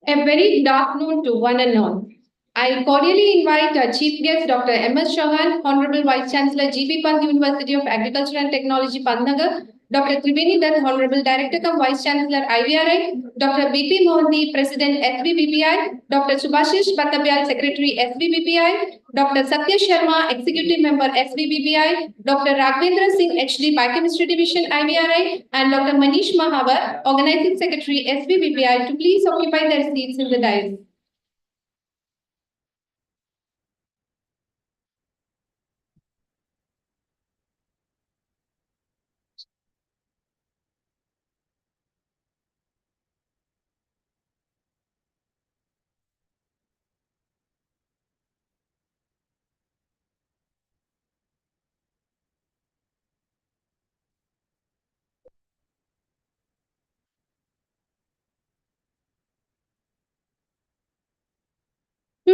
A very good afternoon to one and all. I cordially invite our Chief Guest Dr. M.S. Chauhan, Honorable Vice Chancellor G.B. Pant University of Agriculture and Technology, Pantnagar, Dr. Triveni Dutt, Honorable Director cum Vice Chancellor IVRI, Dr. B.P. Mohanty, President SVBBI, Dr. Subhashish Bhattabyal, Secretary SVBBI, Dr. Satya Sharma, Executive Member SVBBI, Dr. Raghvendra Singh, HD, Biochemistry Division IVRI, and Dr. Manish Mahavar, Organizing Secretary SVBBI, to please occupy their seats in the dais.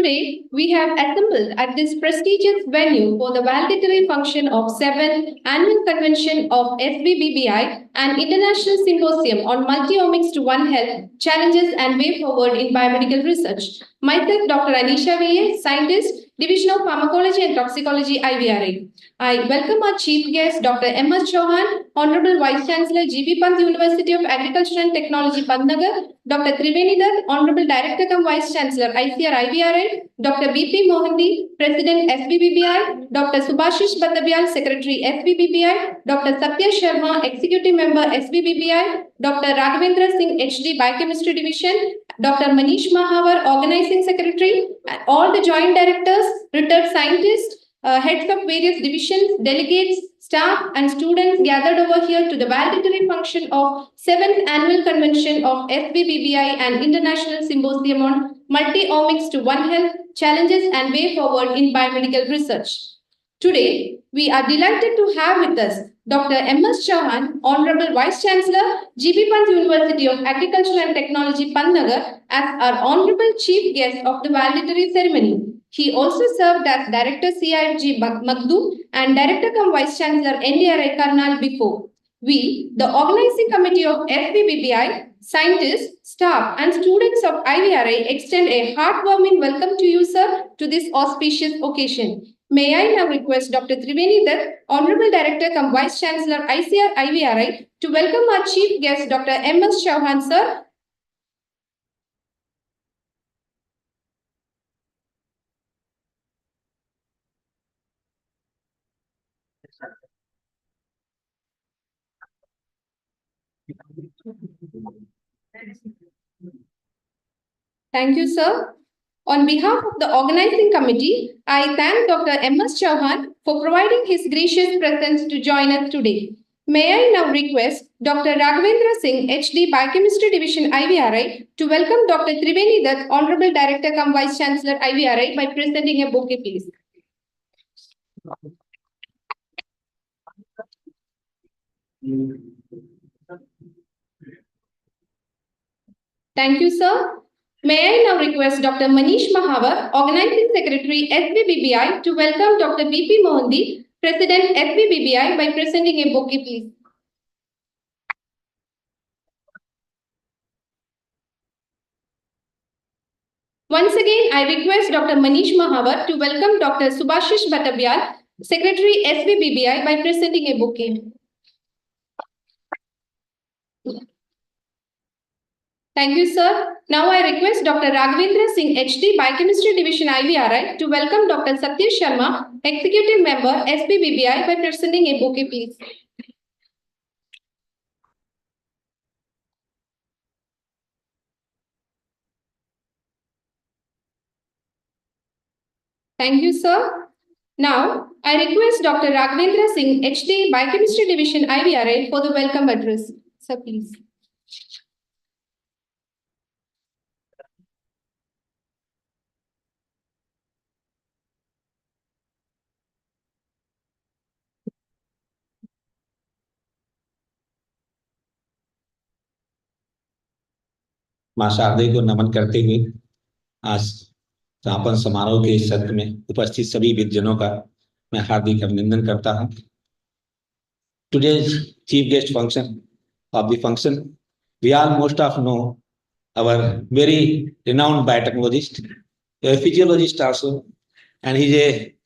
Today, we have assembled at this prestigious venue for the valedictory function of 7th Annual Convention of SVBBI and International Symposium on Multiomics to One Health, Challenges and Way Forward in Biomedical Research. Myself, Dr. Anisha V.A., Scientist, Division of Pharmacology and Toxicology, IVRA. I welcome our chief guest, Dr. M.S. Chauhan, Honorable Vice Chancellor, GB Pant University of Agriculture and Technology, Pantnagar, Dr. Triveni Dutt, Honorable Director cum Vice Chancellor, ICR, IVRA, Dr. B.P. Mohanty, President, SVBBI, Dr. Subhashish Bhattabyal, Secretary, SVBBI, Dr. Satya Sharma, Executive Member, SVBBI, Dr. Raghavendra Singh, HD, Biochemistry Division, Dr. Manish Mahavar, Organizing Secretary, and all the Joint Directors, retired scientists, heads of various divisions, delegates, staff, and students gathered over here to the valedictory function of 7th Annual Convention of SVBBI and International Symposium on Multi-Omics to One Health, Challenges and Way Forward in Biomedical Research. Today, we are delighted to have with us Dr. M.S. Chauhan, Honorable Vice Chancellor, GB Pant University of Agriculture and Technology, Pantnagar, as our Honorable Chief Guest of the valedictory ceremony. He also served as Director CIFG Magdu and Director cum Vice Chancellor NDRI Karnal before. We, the Organizing Committee of SVBBI, scientists, staff and students of IVRA extend a heartwarming welcome to you, sir, to this auspicious occasion. May I now request Dr. Triveni Dutt, Honorable Director cum Vice Chancellor ICR IVRA, to welcome our Chief Guest, Dr. M.S. Chauhan, sir. Thank you, sir. On behalf of the organizing committee, I thank Dr. M.S. Chauhan for providing his gracious presence to join us today. May I now request Dr. Raghavendra Singh, HD, Biochemistry Division, IVRA, to welcome Dr. Triveni Dutt, Honorable Director cum Vice Chancellor, IVRA, by presenting a bouquet, please. Thank you, sir. May I now request Dr. Manish Mahavar, Organizing Secretary, SVBBI, to welcome Dr. B.P. Mohanty, President, SVBBI, by presenting a bouquet, please. Once again, I request Dr. Manish Mahavar to welcome Dr. Subhashish Bhattabyal, Secretary, SVBBI, by presenting a bouquet. Thank you, sir. Now I request Dr. Raghavendra Singh, HD, Biochemistry Division, IVRI, to welcome Dr. Satya Sharma, Executive Member, SVBBI, by presenting a bouquet, please. Thank you, sir. Now, I request Dr. Raghavendra Singh, HD, Biochemistry Division, IVRA, for the welcome address. Sir, please. मां शारदे को नमन करते हुए आज समापन समारोह के इस सत्र में उपस्थित सभी विद्वानों का मैं हार्दिक अभिनंदन करता हूं। Today's chief guest function of the function, we all most of know our very renowned biotechnologist, a physiologist also, and he's a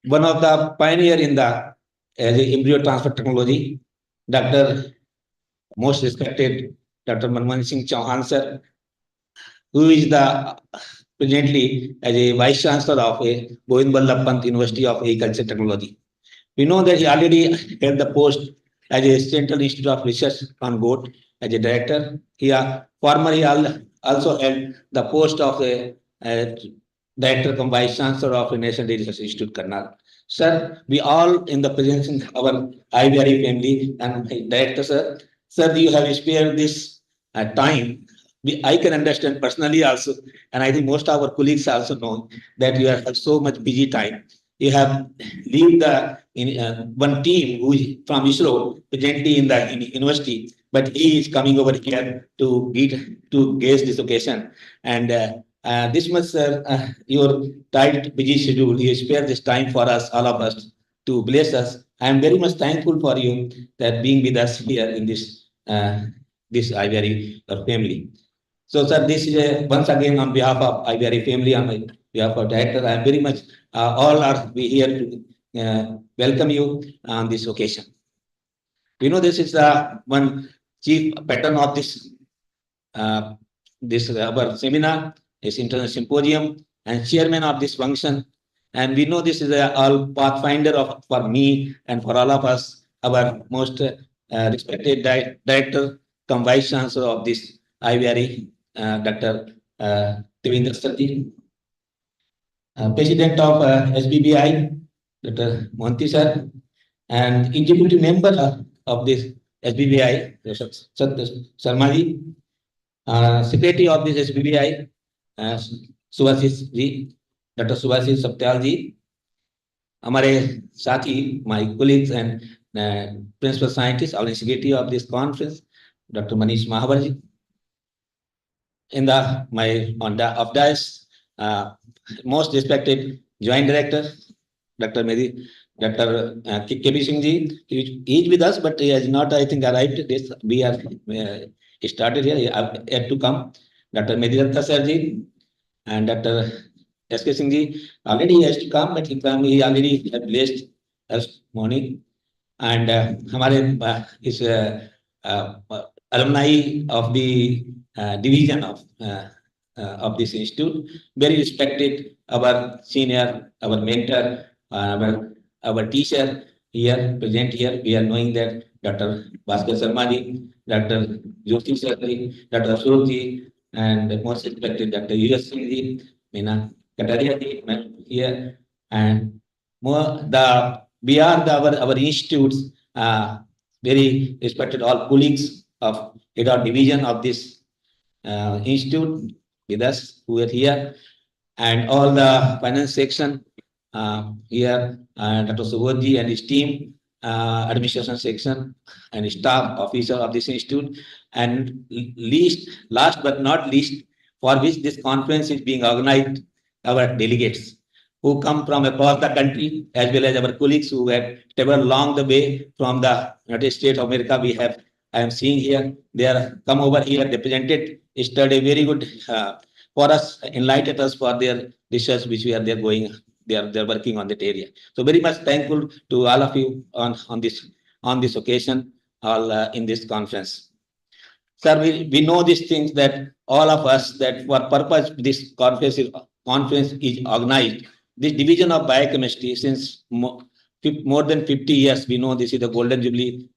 one of the pioneer in the embryo transfer technology, Dr. most respected Dr. Manmohan Singh Chauhan sir, who is the presently as a Vice Chancellor of a Govind Ballabh Pant University of Agriculture Technology. We know that he already held the post as a Central Institute of Research on goat as a director. He formerly also held the post of a director cum Vice Chancellor of a National Research Institute, Karnal. Sir, we all in the presence of our IVRA family and director, sir. Sir, you have spared this time. I can understand personally also, and I think most of our colleagues also know that you have so much busy time. You have leave the one team who is from ISRO presently in the university, but he is coming over here to gaze this occasion. And This much, sir, your tight, busy schedule, you spare this time for us, all of us, to bless us. I am very much thankful for you that being with us here in this IVRE family. So, sir, this is once again on behalf of IVRE family, on behalf of director, I am very much, all are we here to welcome you on this occasion. You know, this is one chief pattern of uh, this our seminar, is international symposium, and chairman of this function. And we know this is a all pathfinder of for me and for all of us, our most respected director, come vice chancellor of this IVRE, Dr. Devendra Sati, president of SBBI, Dr. Monty sir, and executive member of this SBBI, Sat Sarmaji, secretary of this SVBBI, Subhashish ji, doctor Subhashish Saptyal ji, हमारे साथी, my colleagues and principal scientists, our secretary of this conference, Dr. Manish Mahavar ji, in the my on the of dais, most respected joint director, Dr. Medi, Dr. KB Singh ji, he is with us, but he has not, I think, arrived. This we are started here, yet to come. Dr. Medidatta sir ji and Dr. SK Singh ji, already he has to come, but he already blessed us morning. And हमारे इस alumni of the division of this institute, very respected, our senior, our mentor, our teacher here, present here. We are knowing that Dr. Bhaskar Sharma ji, Dr. Jyoti sir ji, Dr. Ashok ji, and the most respected Dr. U.S. Singh ji, Meena Kataria ji here, and more we are our institutes, very respected all colleagues of head of division of this institute with us who are here, and all the finance section here, Dr. Subodhi and his team, administration section and staff officer of this institute, and last but not least, for which this conference is being organized, our delegates who come from across the country, as well as our colleagues who have traveled along the way from the United States of America. I am seeing here, they are come over here, represented, studied very good for us, enlightened us for their research, which we are there going. They're working on that area. So very much thankful to all of you on this occasion, all in this conference. Sir, we know these things that all of us, that for purpose this conference is organized. This division of biochemistry, since more than 50 years, we know this is the Golden Jubilee.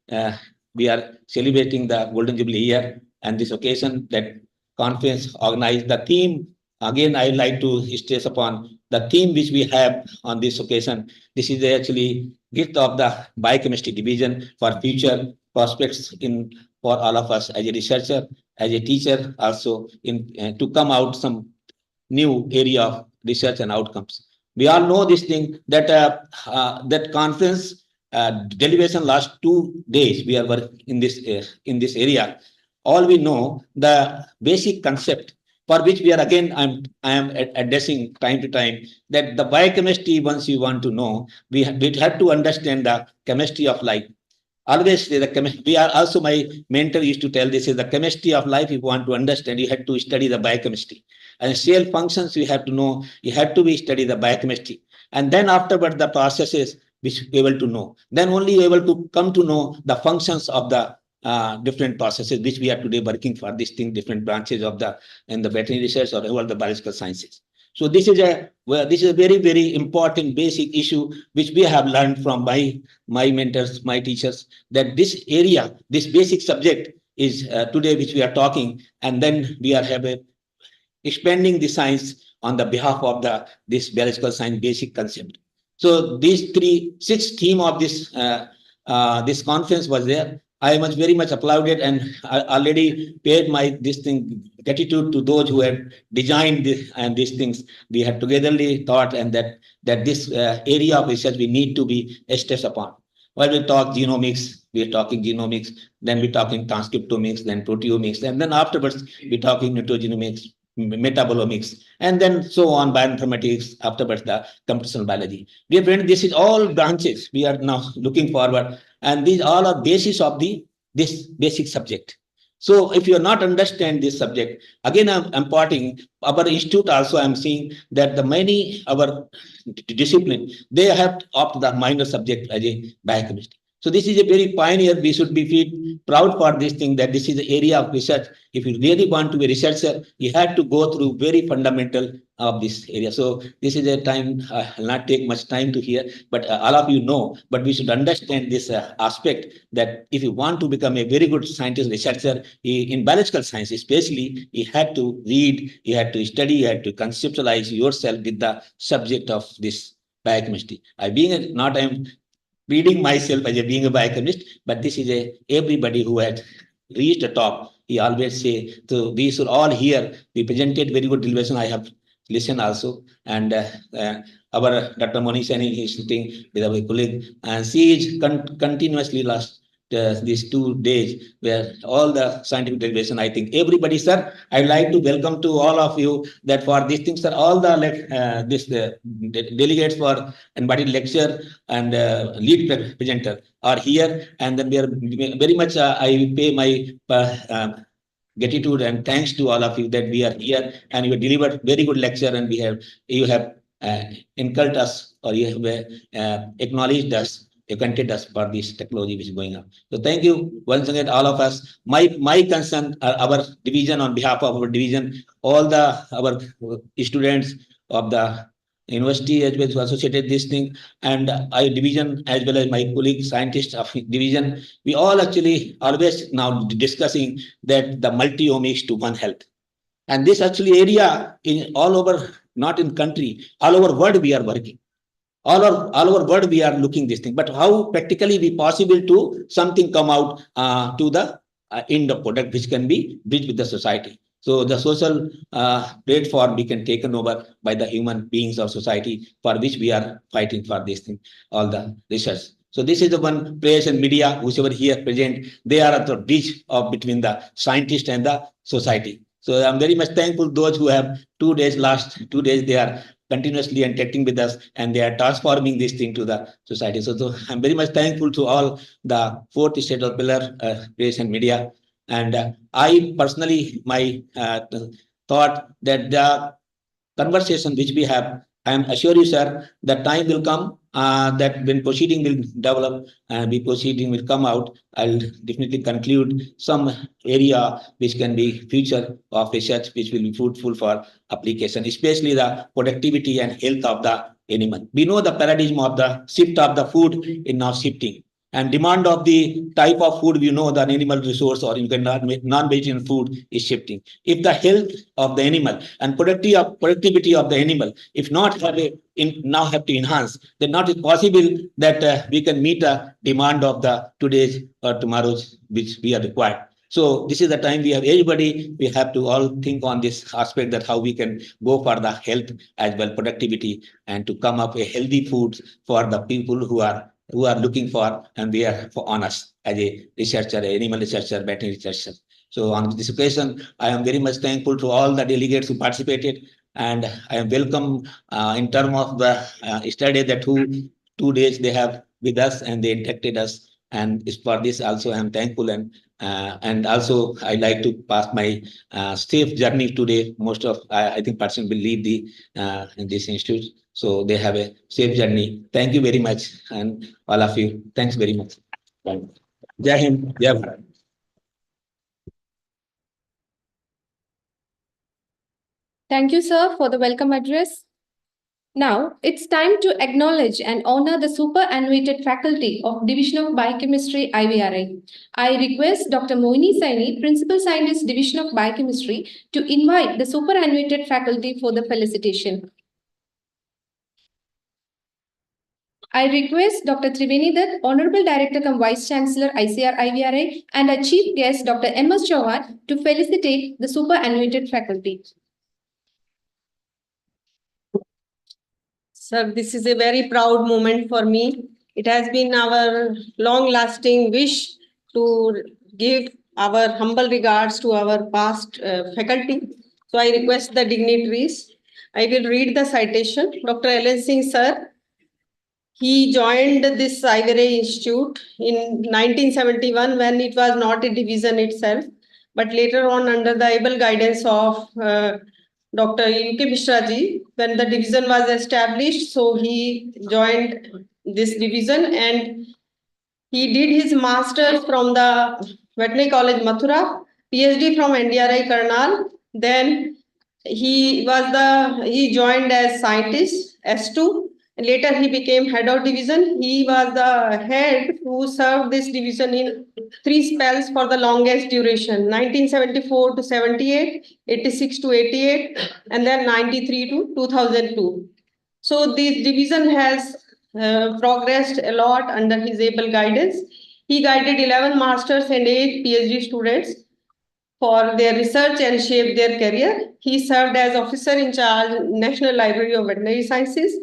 We are celebrating the Golden Jubilee year, and this occasion that conference organized. The theme, again, I would like to stress upon the theme which we have on this occasion. This is actually gift of the biochemistry division for future prospects for all of us as a researcher, as a teacher, also to come out some new area of research and outcomes. We all know this thing that that conference deliberation last 2 days we are working in this area. All we know the basic concept for which we are again I am addressing time to time, that the biochemistry, once you want to know, we have to understand the chemistry of life. Always we are also, my mentor used to tell, this is the chemistry of life. If you want to understand, you have to study the biochemistry. And cell functions you have to know, you have to study the biochemistry. And then afterward the processes which you able to know. Then only you able to come to know the functions of the different processes which we are today working for this thing, different branches of in the veterinary research or all the biological sciences. So this is a very, very important basic issue which we have learned from my mentors, my teachers, that this area, this basic subject is today which we are talking, and then we are expanding the science on the behalf of this biological science basic concept. So these 6 theme of this this conference was there. I was very much applauded, and I already paid my gratitude to those who have designed this and these things. We have togetherly thought, and that this area of research we need to be stressed upon. While we talk genomics, we are talking genomics, then we're talking transcriptomics, then proteomics, and then afterwards we're talking nutrigenomics, metabolomics, and then so on, bioinformatics, afterwards the computational biology. Dear friend, this is all branches we are now looking forward, and these all are basis of this basic subject. So if you are not understand this subject, again I'm imparting our institute also. I'm seeing that the many our discipline, they have opt the minor subject as a biochemistry. So this is a very pioneer. We should be feel proud for this thing, that this is the area of research. If you really want to be a researcher, you have to go through very fundamental of this area. So this is a time, I'll not take much time to hear, but all of you know, but we should understand this aspect, that if you want to become a very good scientist, researcher in biological science, especially, you have to read, you have to study, you have to conceptualize yourself with the subject of this biochemistry. I'm reading myself as a being a biochemist, but this is a everybody who had reached the top. He always say, so we should all hear. We presented very good television. I have listened also, and our Dr. Moni Sani is sitting with our colleague, and she is continuously last these 2 days where all the scientific derivation. I think everybody, sir, I'd like to welcome to all of you that for these things, sir, all the delegates for invited lecture and lead presenter are here, and then we are very much. I pay my gratitude and thanks to all of you that we are here, and you have delivered very good lecture, and you have inculcated us, or you have acknowledged us, acquainted us for this technology which is going on. So thank you once again, all of us. My concern, our division, on behalf of our division, all our students of the university as well as associated this thing, and I division as well as my colleague scientists of division, we all actually always now discussing that the multi-omics to One Health. And this actually area in all over, not in country, all over world we are working. All over world we are looking this thing. But how practically we possible to something come out to the end of product which can be bridged with the society. So the social platform we can taken over by the human beings of society, for which we are fighting for this thing, all the research. So this is the one press and media, whoever here present, they are at the bridge of between the scientist and the society. So I'm very much thankful those who have 2 days, last 2 days, they are continuously interacting with us, and they are transforming this thing to the society. So I'm very much thankful to all the fourth state of pillar, press and media. And I personally, my thought that the conversation which we have, I am assure you, sir, that time will come that when proceeding will develop and the proceeding will come out, I'll definitely conclude some area which can be future of research, which will be fruitful for application, especially the productivity and health of the animal. We know the paradigm of the shift of the food is now shifting, and demand of the type of food, we know the animal resource or you can non-vegetarian food is shifting. If the health of the animal and productivity of the animal, if not now have to enhance, then not is possible that we can meet the demand of the today's or tomorrow's which we are required. So this is the time we have to all think on this aspect, that how we can go for the health as well productivity, and to come up with healthy foods for the people who are looking for, and they are on us as a researcher, animal researcher, veterinary researcher. So on this occasion, I am very much thankful to all the delegates who participated, and I am welcome in terms of the study that 2 days they have with us and they interacted us. And for this also I am thankful, and also I like to pass my safe journey today. Most of I think person will leave in this institute, so they have a safe journey. Thank you very much, and all of you. Thanks very much. Jai Hind, Jai Bharat. Thank you, sir, for the welcome address. Now, it's time to acknowledge and honor the superannuated faculty of Division of Biochemistry, IVRI. I request Dr. Moini Saini, Principal Scientist, Division of Biochemistry, to invite the superannuated faculty for the felicitation. I request Dr. Triveni Dutt, Honorable Director cum Vice Chancellor, ICR IVRI, and our Chief Guest, Dr. M.S. Chauhan, to felicitate the superannuated faculty. Sir, this is a very proud moment for me. It has been our long-lasting wish to give our humble regards to our past faculty. So I request the dignitaries. I will read the citation. Dr. Ellen Singh, sir, he joined this Ivory Institute in 1971 when it was not a division itself, but later on under the able guidance of Dr. U.K. Mishra ji, when the division was established, so he joined this division and he did his master's from the Veterinary College Mathura, PhD from NDRI Karnal. Then he joined as scientist S2. Later he became head of division. He was the head who served this division in three spells for the longest duration: 1974 to 78, 86 to 88, and then 93 to 2002. So this division has progressed a lot under his able guidance. He guided 11 masters and 8 PhD students for their research and shaped their career. He served as officer in charge, National Library of Veterinary Sciences.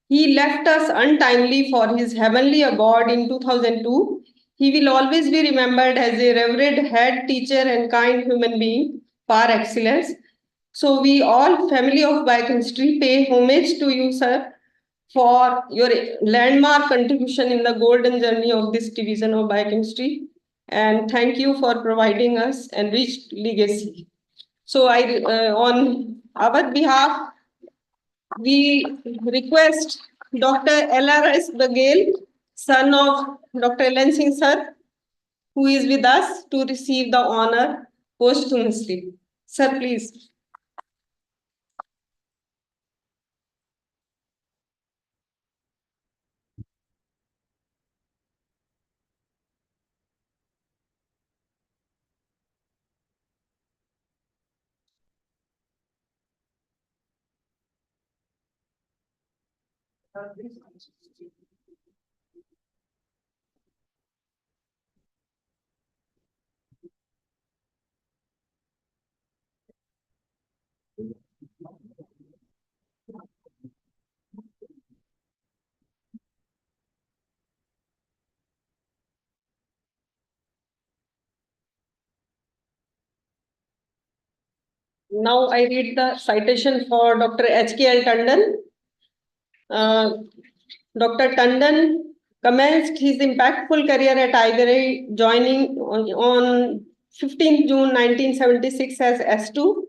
He left us untimely for his heavenly abode in 2002. He will always be remembered as a revered head teacher and kind human being, par excellence. So we all, family of Biochemistry, pay homage to you, sir, for your landmark contribution in the golden journey of this division of Biochemistry. And thank you for providing us enriched legacy. So on our behalf, we request Dr. LRS Bagel, son of Dr. Ellen Singh, sir, who is with us to receive the honor posthumously. Sir, please. Now I read the citation for Dr. H.K.L. Tandon. Dr. Tandon commenced his impactful career at Ivory, joining on 15 June 1976 as S2,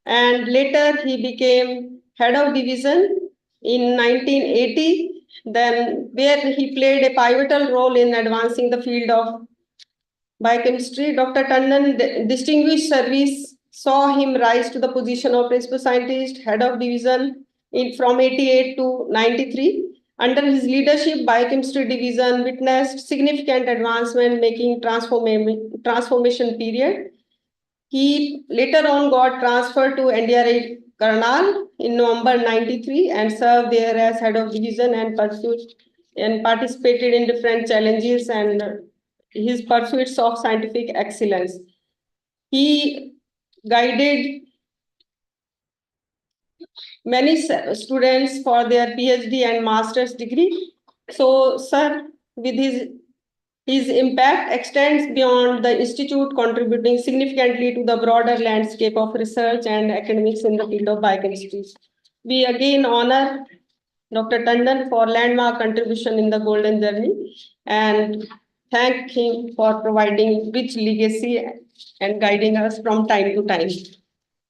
and later he became head of division in 1980, then where he played a pivotal role in advancing the field of biochemistry. Dr. Tandon distinguished service saw him rise to the position of principal scientist, head of division from 88 to 93. Under his leadership, biochemistry division witnessed significant advancement, making transformation period. He later on got transferred to NDRI Karnal in November 93 and served there as head of division and participated in different challenges and his pursuits of scientific excellence. He guided many students for their PhD and master's degree. So, sir, with his impact extends beyond the institute, contributing significantly to the broader landscape of research and academics in the field of biochemistry. We again honor Dr. Tandon for landmark contribution in the golden journey and thank him for providing rich legacy and guiding us from time to time.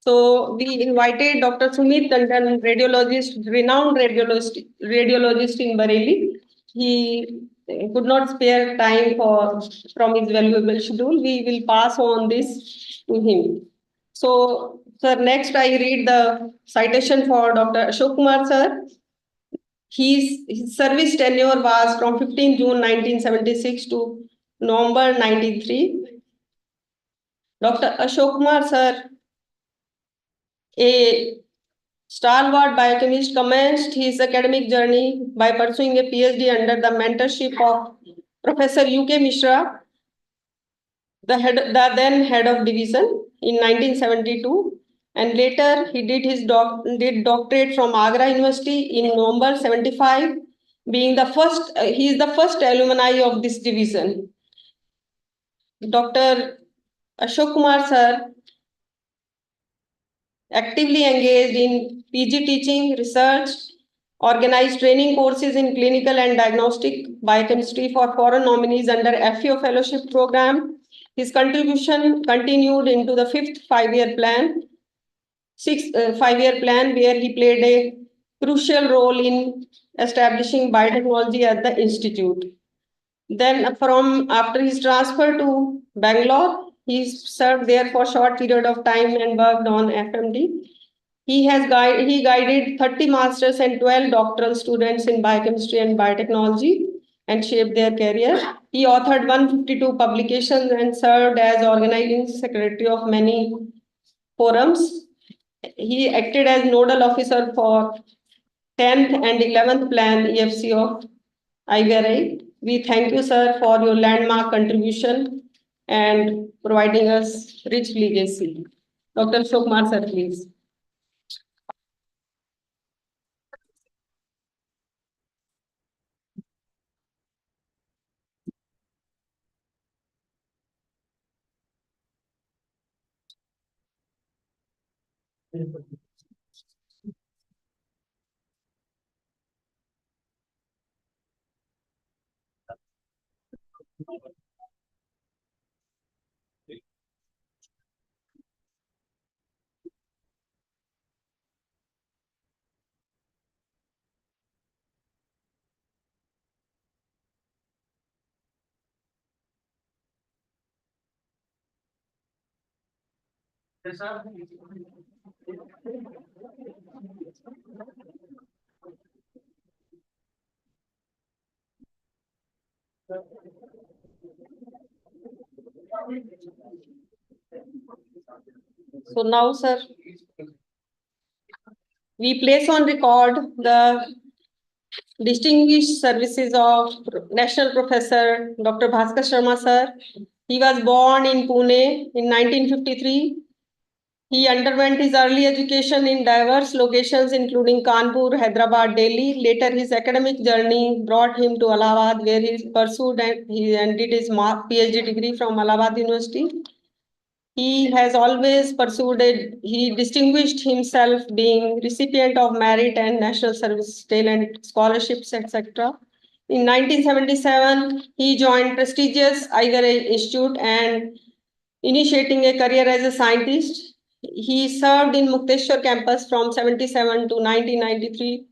So we invited Dr. Sumit Tandon, radiologist, renowned radiologist in Bareilly. He could not spare time from his valuable schedule. We will pass on this to him. So, sir, next I read the citation for Dr. Ashok Kumar, sir. His service tenure was from 15 June 1976 to November 93. Dr. Ashok Kumar, sir, a stalwart biochemist, commenced his academic journey by pursuing a PhD under the mentorship of Professor U.K. Mishra, the then head of division in 1972. And later he did doctorate from Agra University in November 75, being the first, he is the first alumni of this division. Dr. Ashok Kumar, sir, actively engaged in PG teaching, research, organized training courses in clinical and diagnostic biochemistry for foreign nominees under FEO fellowship program. His contribution continued into the fifth five-year plan, where he played a crucial role in establishing biotechnology at the institute. Then from after his transfer to Bangalore, he served there for a short period of time and worked on FMD. He guided 30 masters and 12 doctoral students in biochemistry and biotechnology and shaped their career. He authored 152 publications and served as organizing secretary of many forums. He acted as nodal officer for 10th and 11th plan EFC of IVRI. We thank you, sir, for your landmark contribution and providing us rich legacy. Dr. Shokmar, sir, please. So now, sir, we place on record the distinguished services of National Professor Dr. Bhaskar Sharma, sir. He was born in Pune in 1953. He underwent his early education in diverse locations, including Kanpur, Hyderabad, Delhi. Later, his academic journey brought him to Allahabad, where he pursued and did his PhD degree from Allahabad University. He has always he distinguished himself being recipient of merit and national service talent scholarships, etc. In 1977, he joined prestigious IVRI Institute and initiating a career as a scientist. He served in Mukteshwar campus from 77 to 1993.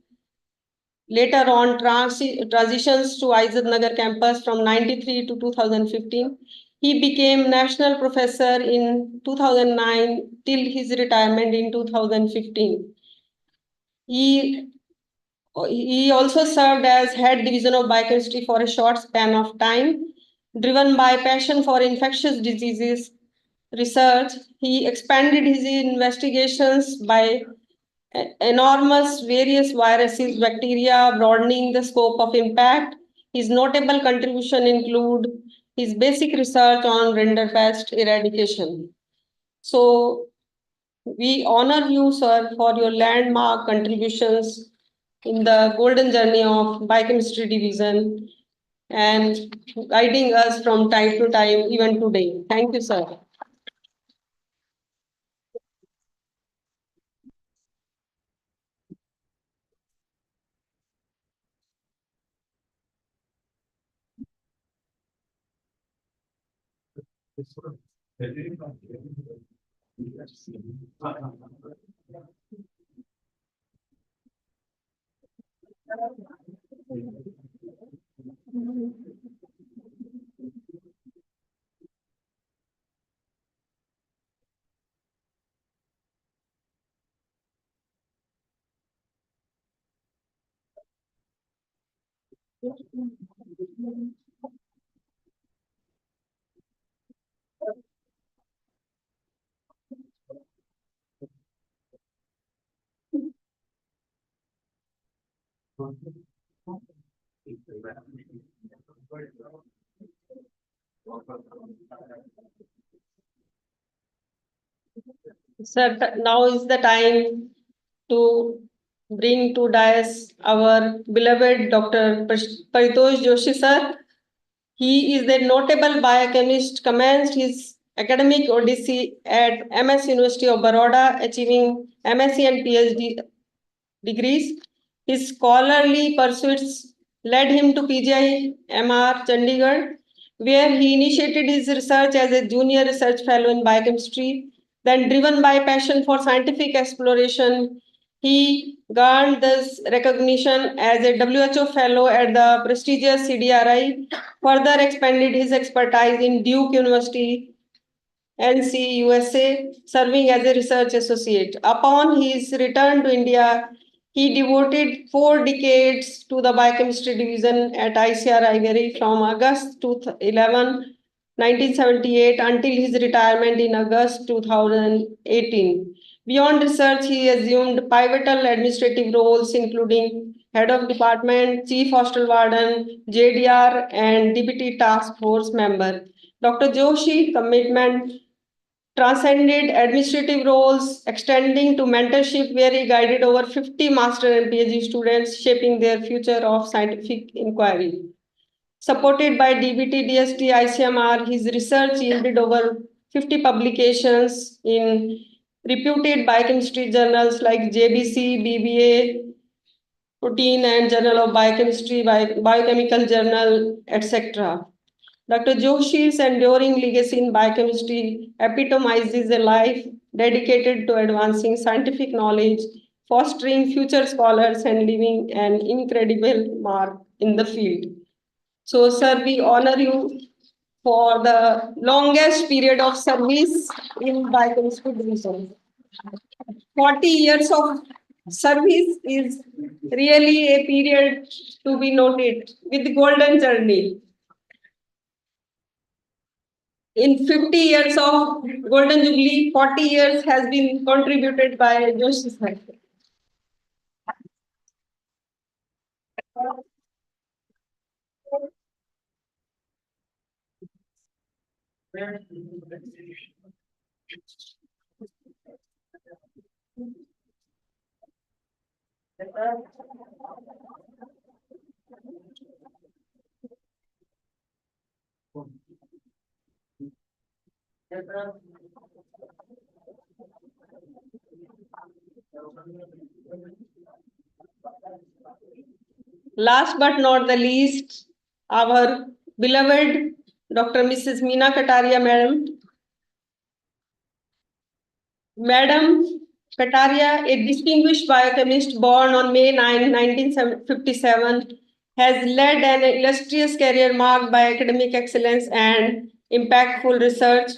Later on, transitions to Izad Nagar campus from 93 to 2015. He became national professor in 2009 till his retirement in 2015. He also served as head division of biochemistry for a short span of time. Driven by passion for infectious diseases research, he expanded his investigations by enormous various viruses, bacteria, broadening the scope of impact. His notable contribution include his basic research on rinderpest eradication. So we honor you, sir, for your landmark contributions in the golden journey of biochemistry division and guiding us from time to time, even today. Thank you, sir. Sir, now is the time to bring to dais our beloved Dr. Paritosh Joshi, sir. He is a notable biochemist, commenced his academic odyssey at MS University of Baroda, achieving MSc and PhD degrees. His scholarly pursuits led him to PGI-MR Chandigarh, where he initiated his research as a junior research fellow in biochemistry. Then, driven by passion for scientific exploration, he garnered this recognition as a WHO fellow at the prestigious CDRI, further expanded his expertise in Duke University, NC, USA, serving as a research associate. Upon his return to India, he devoted 4 decades to the biochemistry division at ICR Ivory from August 11, 1978 until his retirement in August 2018. Beyond research, he assumed pivotal administrative roles, including head of department, chief hostel warden, JDR, and deputy task force member. Dr. Joshi's commitment transcended administrative roles, extending to mentorship, where he guided over 50 master and PhD students, shaping their future of scientific inquiry. Supported by DBT, DST, ICMR, his research yielded over 50 publications in reputed biochemistry journals like JBC, BBA, Protein and Journal of Biochemistry, Biochemical Journal, etc. Dr. Joshi's enduring legacy in biochemistry epitomizes a life dedicated to advancing scientific knowledge, fostering future scholars, and leaving an incredible mark in the field. So, sir, we honor you for the longest period of service in biochemistry division. 40 years of service is really a period to be noted with golden journey. In 50 years of Golden Jubilee, 40 years has been contributed by Joshi sir. Last but not the least, our beloved Dr. Mrs. Meena Kataria, Madam. Madam Kataria, a distinguished biochemist born on May 9, 1957, has led an illustrious career marked by academic excellence and impactful research.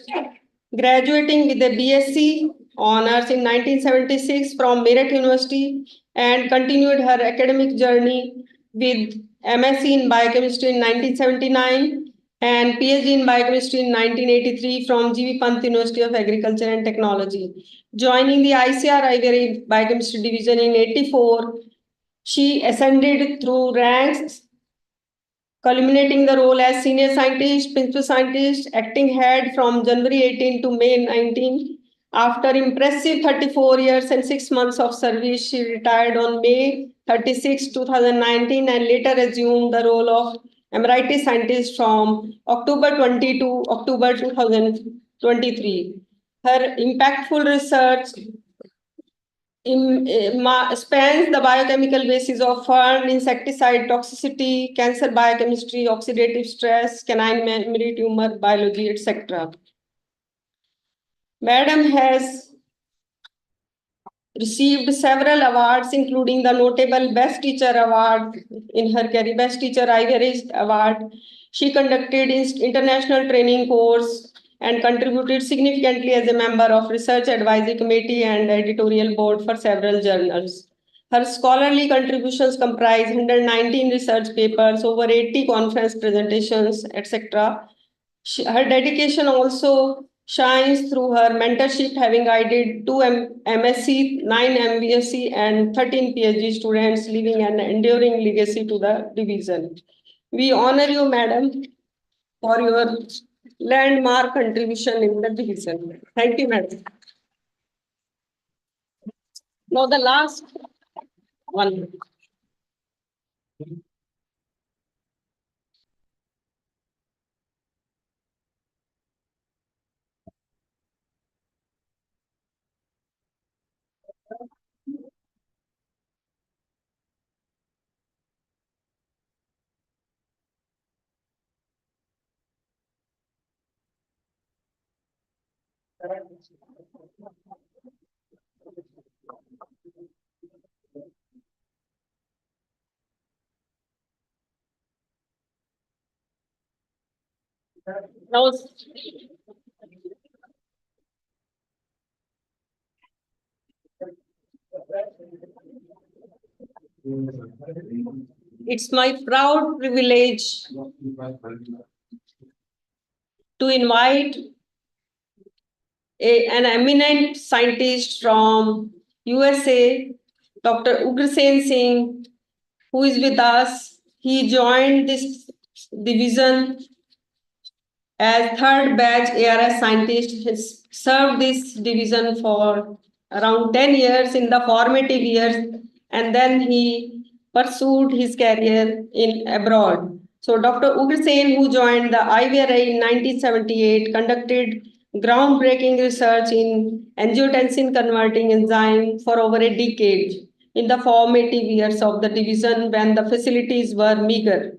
Graduating with a BSc honors in 1976 from Meerut University and continued her academic journey with MSc in biochemistry in 1979 and PhD in biochemistry in 1983 from G.V. Pant University of Agriculture and Technology. Joining the ICR Ivory Biochemistry Division in 84, she ascended through ranks, culminating the role as senior scientist, principal scientist, acting head from January 18 to May 19. After impressive 34 years and 6 months of service, she retired on May 36, 2019, and later assumed the role of Emeritus Scientist from October 20 to October 2023. Her impactful research spans the biochemical basis of fern, insecticide toxicity, cancer biochemistry, oxidative stress, canine memory tumor biology, etc. Madam has received several awards, including the notable Best Teacher Award in her career, Best Teacher Ivory Award. She conducted international training course and contributed significantly as a member of Research Advisory Committee and editorial board for several journals. Her scholarly contributions comprise 119 research papers, over 80 conference presentations, etc. Her dedication also shines through her mentorship, having guided 2 MSc, 9 MBSc, and 13 PhD students, leaving an enduring legacy to the division. We honor you, Madam, for your landmark contribution in the division. Thank you, Madam. Now the last one. Now, it's my proud privilege to invite an eminent scientist from USA, Dr. Ugrasen Singh, who is with us. He joined this division as third batch ARS scientist. He has served this division for around 10 years in the formative years, and then he pursued his career in abroad. So Dr. Ugrasen, who joined the IVRI in 1978, conducted groundbreaking research in angiotensin converting enzyme for over a decade in the formative years of the division when the facilities were meager.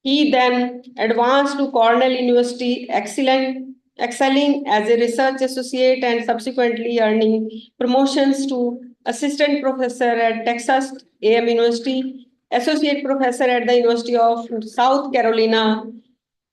He then advanced to Cornell University, excelling as a research associate and subsequently earning promotions to assistant professor at Texas A&M University, associate professor at the University of South Carolina.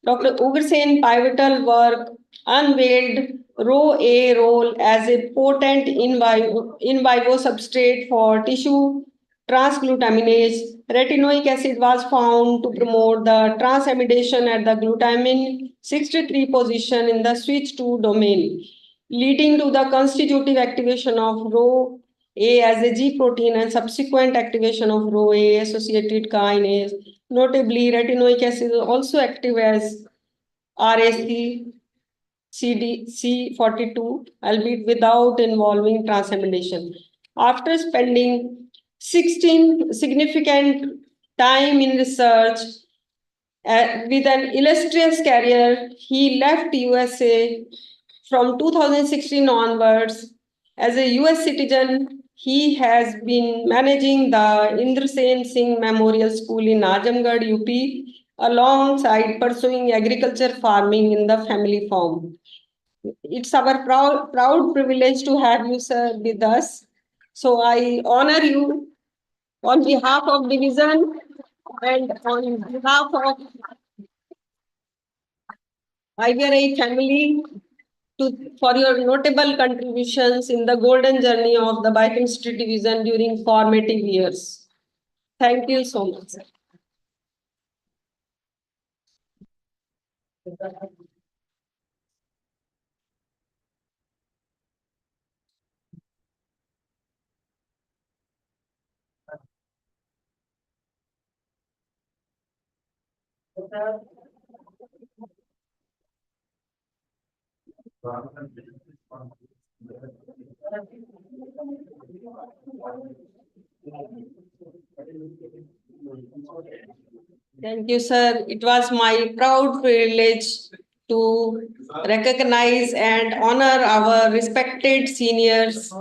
Dr. Ugrasen's pivotal work unveiled Rho-A role as a potent in vivo substrate for tissue transglutaminase. Retinoic acid was found to promote the transamidation at the glutamine 63 position in the switch 2 domain, leading to the constitutive activation of Rho-A as a G protein and subsequent activation of Rho-A associated kinase. Notably, retinoic acid is also active as RAC CDC42, albeit without involving transamidation. After spending 16 significant time in research with an illustrious career, he left USA from 2016 onwards. As a US citizen, he has been managing the Indrasen Singh Memorial School in Azamgarh, UP, alongside pursuing agriculture farming in the family farm. It's our proud privilege to have you, sir, with us. So I honor you on behalf of division and on behalf of IVRI family for your notable contributions in the golden journey of the Biochemistry division during formative years. Thank you so much, sir. Thank you, sir. It was my proud privilege to recognize and honor our respected seniors.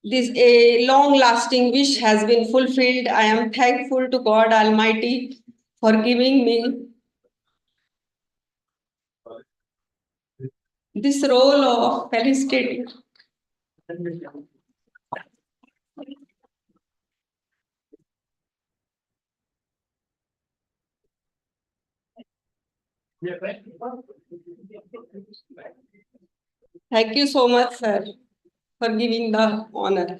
This a long-lasting wish has been fulfilled. I am thankful to God Almighty for giving me this role of felicitating. Thank you so much, sir, for giving the honor.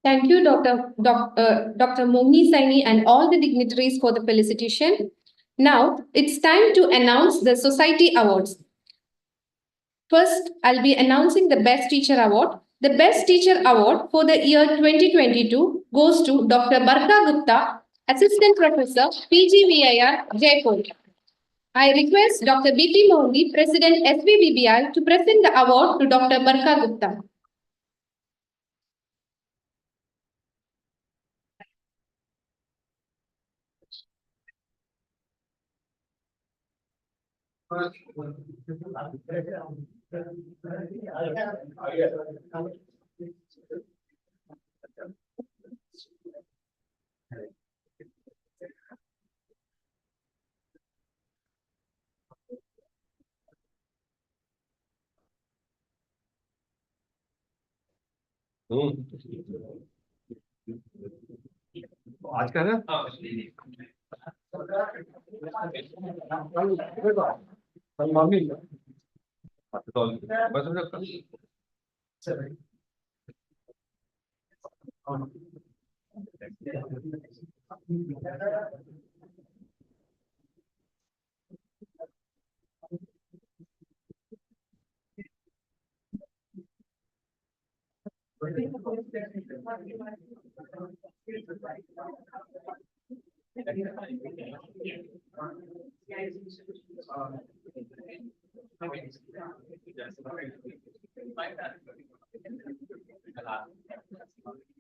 Thank you, Dr. Mohni Saini and all the dignitaries for the felicitation. Now, it's time to announce the Society Awards. First, I'll be announcing the Best Teacher Award. The Best Teacher Award for the year 2022 goes to Dr. Barka Gupta, Assistant Professor, PGVIR, Jaipur. I request Dr. B.P. Mohni, President SVBBI, to present the award to Dr. Barka Gupta. आज का है mummy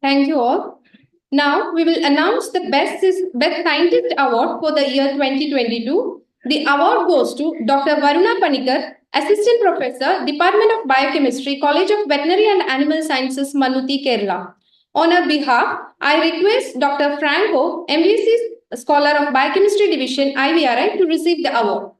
Thank you all. Now we will announce the Best Scientist Award for the year 2022. The award goes to Dr. Varuna Panikar, Assistant Professor, Department of Biochemistry, College of Veterinary and Animal Sciences, Manuti, Kerala. On her behalf, I request Dr. Franco, MBSc Scholar of Biochemistry Division, IVRI, to receive the award.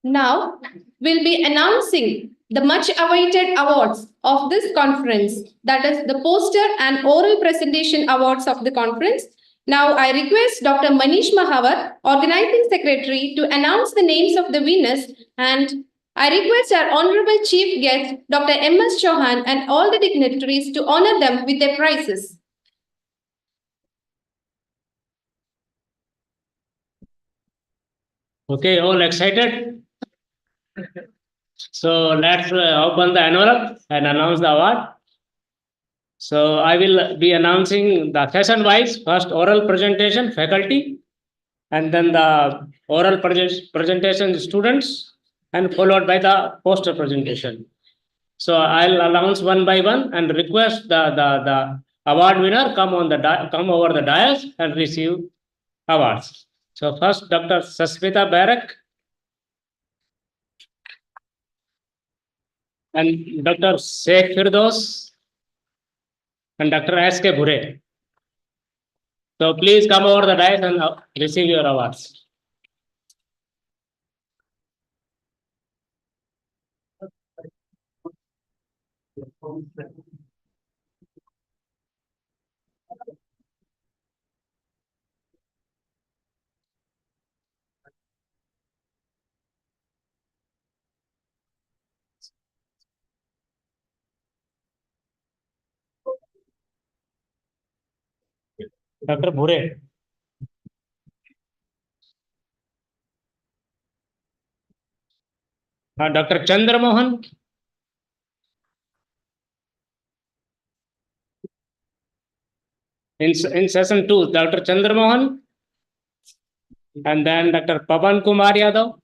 Now, we'll be announcing the much-awaited awards of this conference, that is the poster and oral presentation awards of the conference. Now, I request Dr. Manish Mahavar, Organizing Secretary, to announce the names of the winners, and I request our Honorable Chief Guest, Dr. M.S. Chauhan, and all the dignitaries to honor them with their prizes. Okay, all excited? So let's open the envelope and announce the award. So I will be announcing the session wise. First oral presentation, faculty, and then the oral presentation, students, and followed by the poster presentation. So I'll announce one by one and request the award winner come over the dais and receive awards. So first, Dr. Sasmita Barak and Dr. Sheikh Firdos and Dr. S.K. Bhure. So please come over the dais and receive your awards. Dr. Bhure. Dr. Chandra Mohan. In session 2, Dr. Chandra Mohan. And then Dr. Pavan Kumar Yadav.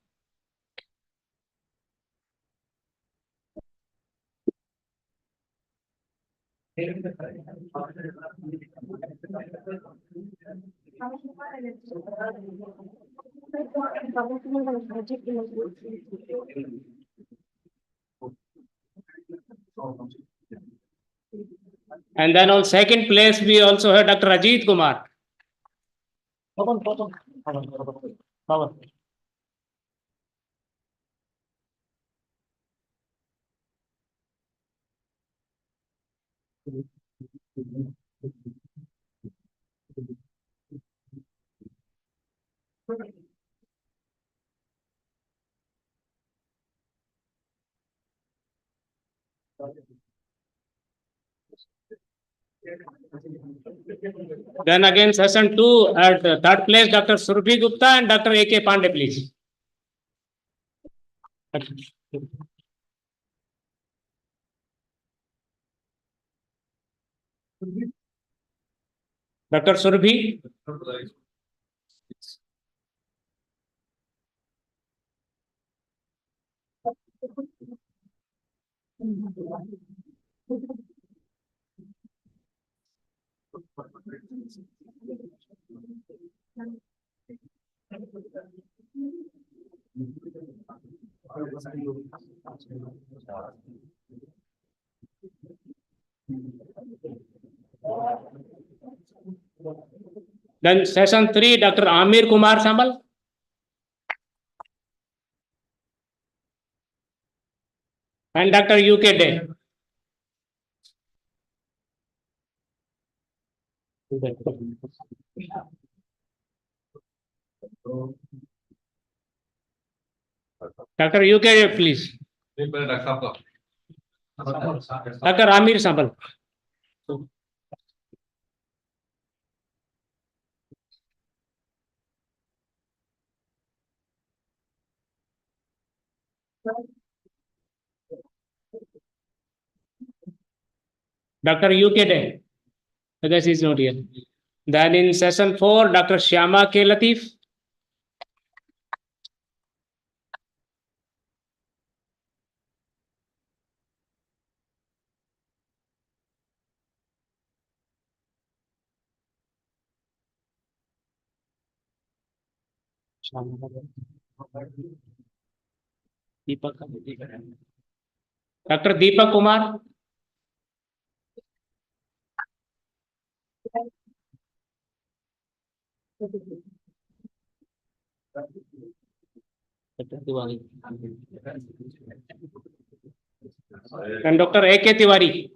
And then on second place, we also have Dr. Ajit Kumar. Then again, session 2 at third place, Dr. Surbhi Gupta and Dr. A.K. Pandey, please. Dr. Surabhi. Then session 3, Dr. Amir Kumar Samal. And Dr. UK Day. Dr. UK Day, please. Dr. Amir Samal. Dr. UK Day. I guess he's not here. Then in session 4, Dr. Shyama K. Latif. Dr. Deepak Kumar. And Dr. A.K. Tiwari.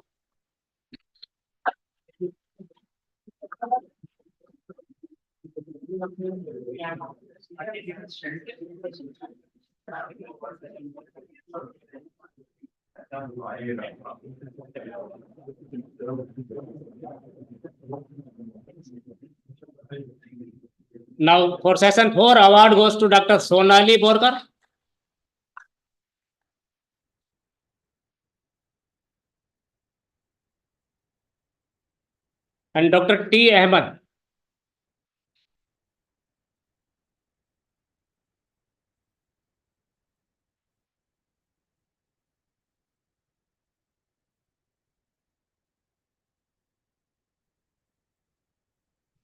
Now for session 4, award goes to Dr. Sonali Borkar. And Dr. T. Ahmed.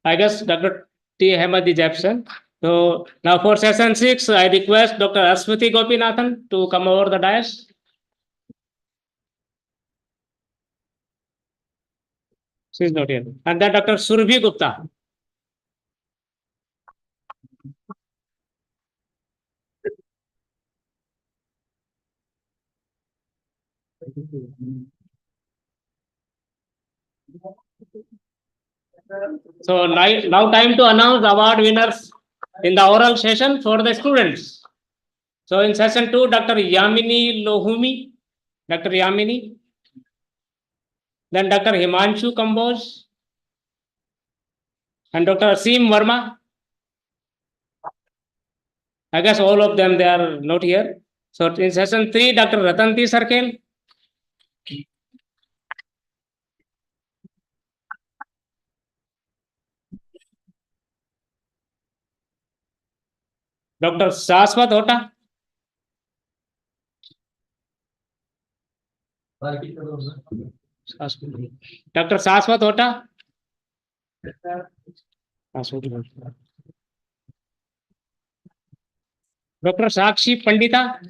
I guess Dr. T. Ahmed is absent. So now for session 6, I request Dr. Aswati Gopinathan to come over the dais. She is not here. And then Dr. Surabhi Gupta. So now time to announce award winners in the oral session for the students. So in session 2, Dr. Yamini Lohumi, Dr. Yamini. Then Dr. Himanshu Kamboj and Dr. Asim Verma. I guess all of them, they are not here. So in session 3, Dr. Ratanti Sarkel. Dr. Saswat Hota. Dr. Saswat Hota. Dr. Sakshi Pandita.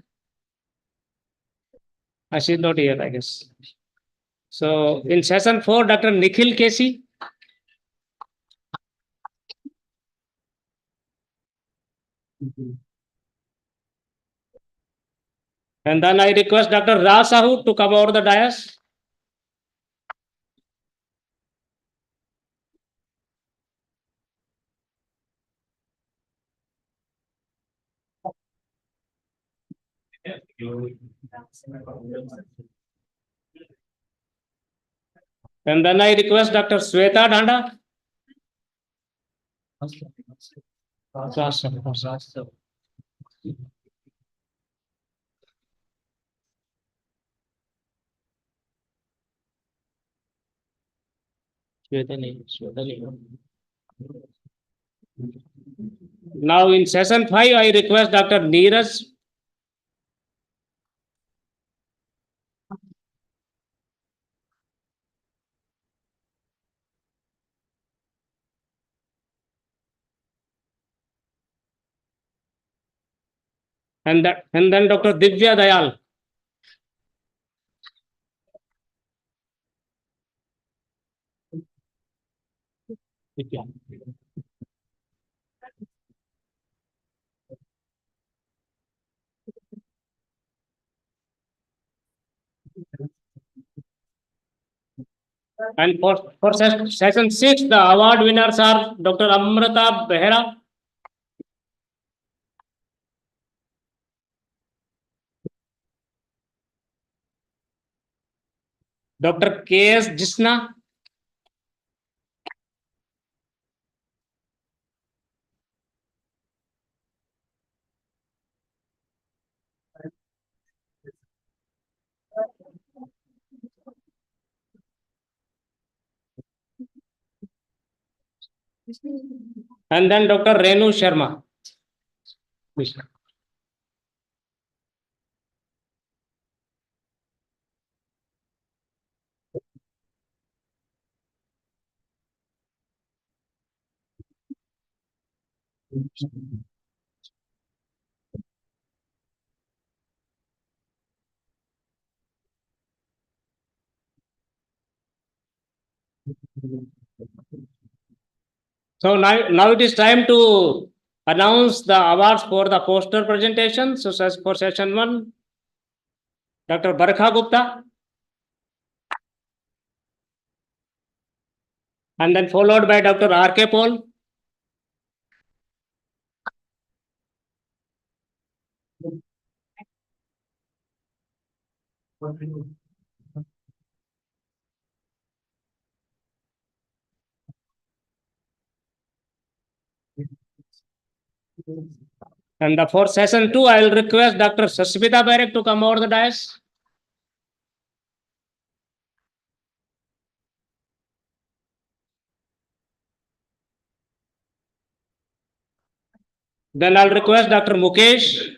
She is not here, I guess. So in session 4, Dr. Nikhil Kesi. And then I request Dr. Ra Sahu to come over the dais. And then I request Dr. Sweta Dhanda. Now in session 5, I request Dr. Neeraj. And then Dr. Divya Dayal. And for session 6, the award winners are Dr. Amrita Behera, Dr. K.S. Jisna, and then Dr. Renu Sharma. Please. So now it is time to announce the awards for the poster presentation. So for session 1, Dr. Barkha Gupta, and then followed by Dr. R.K. Paul, and for session 2, I will request Dr. Sasmita Barek to come over the dais. Then I'll request Dr. Mukesh.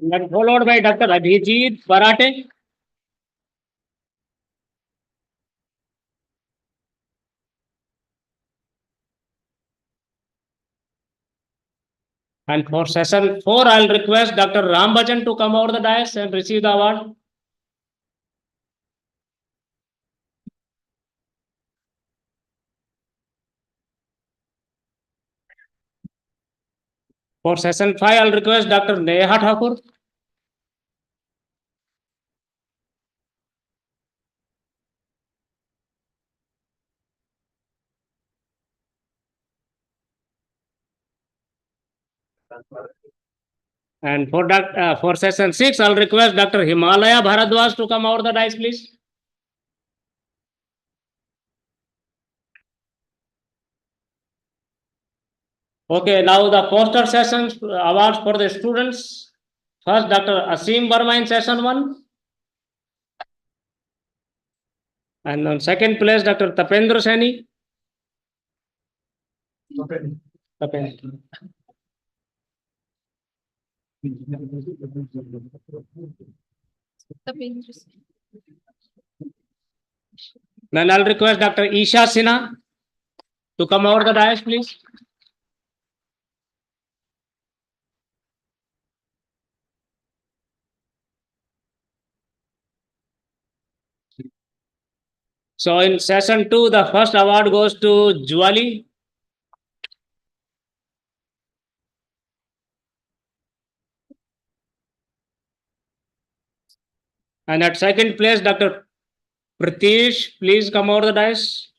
Then followed by Dr. Abhijit Parate. And for session 4, I'll request Dr. Ram Bhajan to come over the dais and receive the award. For session 5, I'll request Dr. Neha Thakur. And for session 6, I'll request Dr. Himalaya Bharadwaj to come over the dais, please. Okay, now the poster sessions awards for the students. First, Dr. Asim Verma in session 1. And on second place, Dr. Tapendra Saini. Tapendra. Then I'll request Dr. Isha Sinha to come over the dais, please. So in session 2, the first award goes to Juali. And at second place, Dr. Pritish, please come over the dais.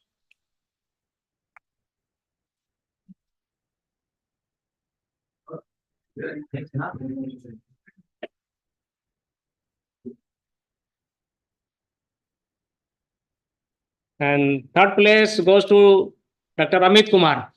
And third place goes to Dr. Amit Kumar.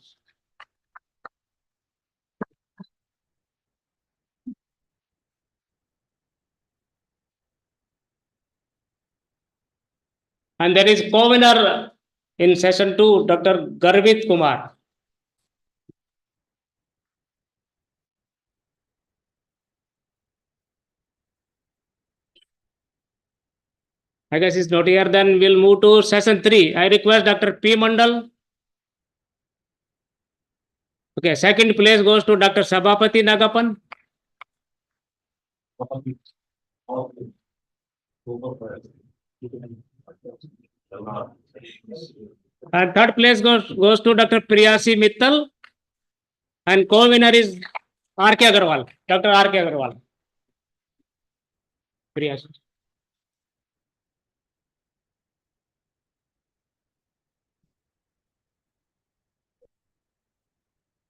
And there is co-winner in session 2, Dr. Garvit Kumar. I guess he's not here. Then we'll move to session 3. I request Dr. P. Mandal. Okay, second place goes to Dr. Sabapati Nagapan. And third place goes to Dr. Priyasi Mittal. And co-winner is R.K. Agarwal, Dr. R.K. Agarwal. Priyasi.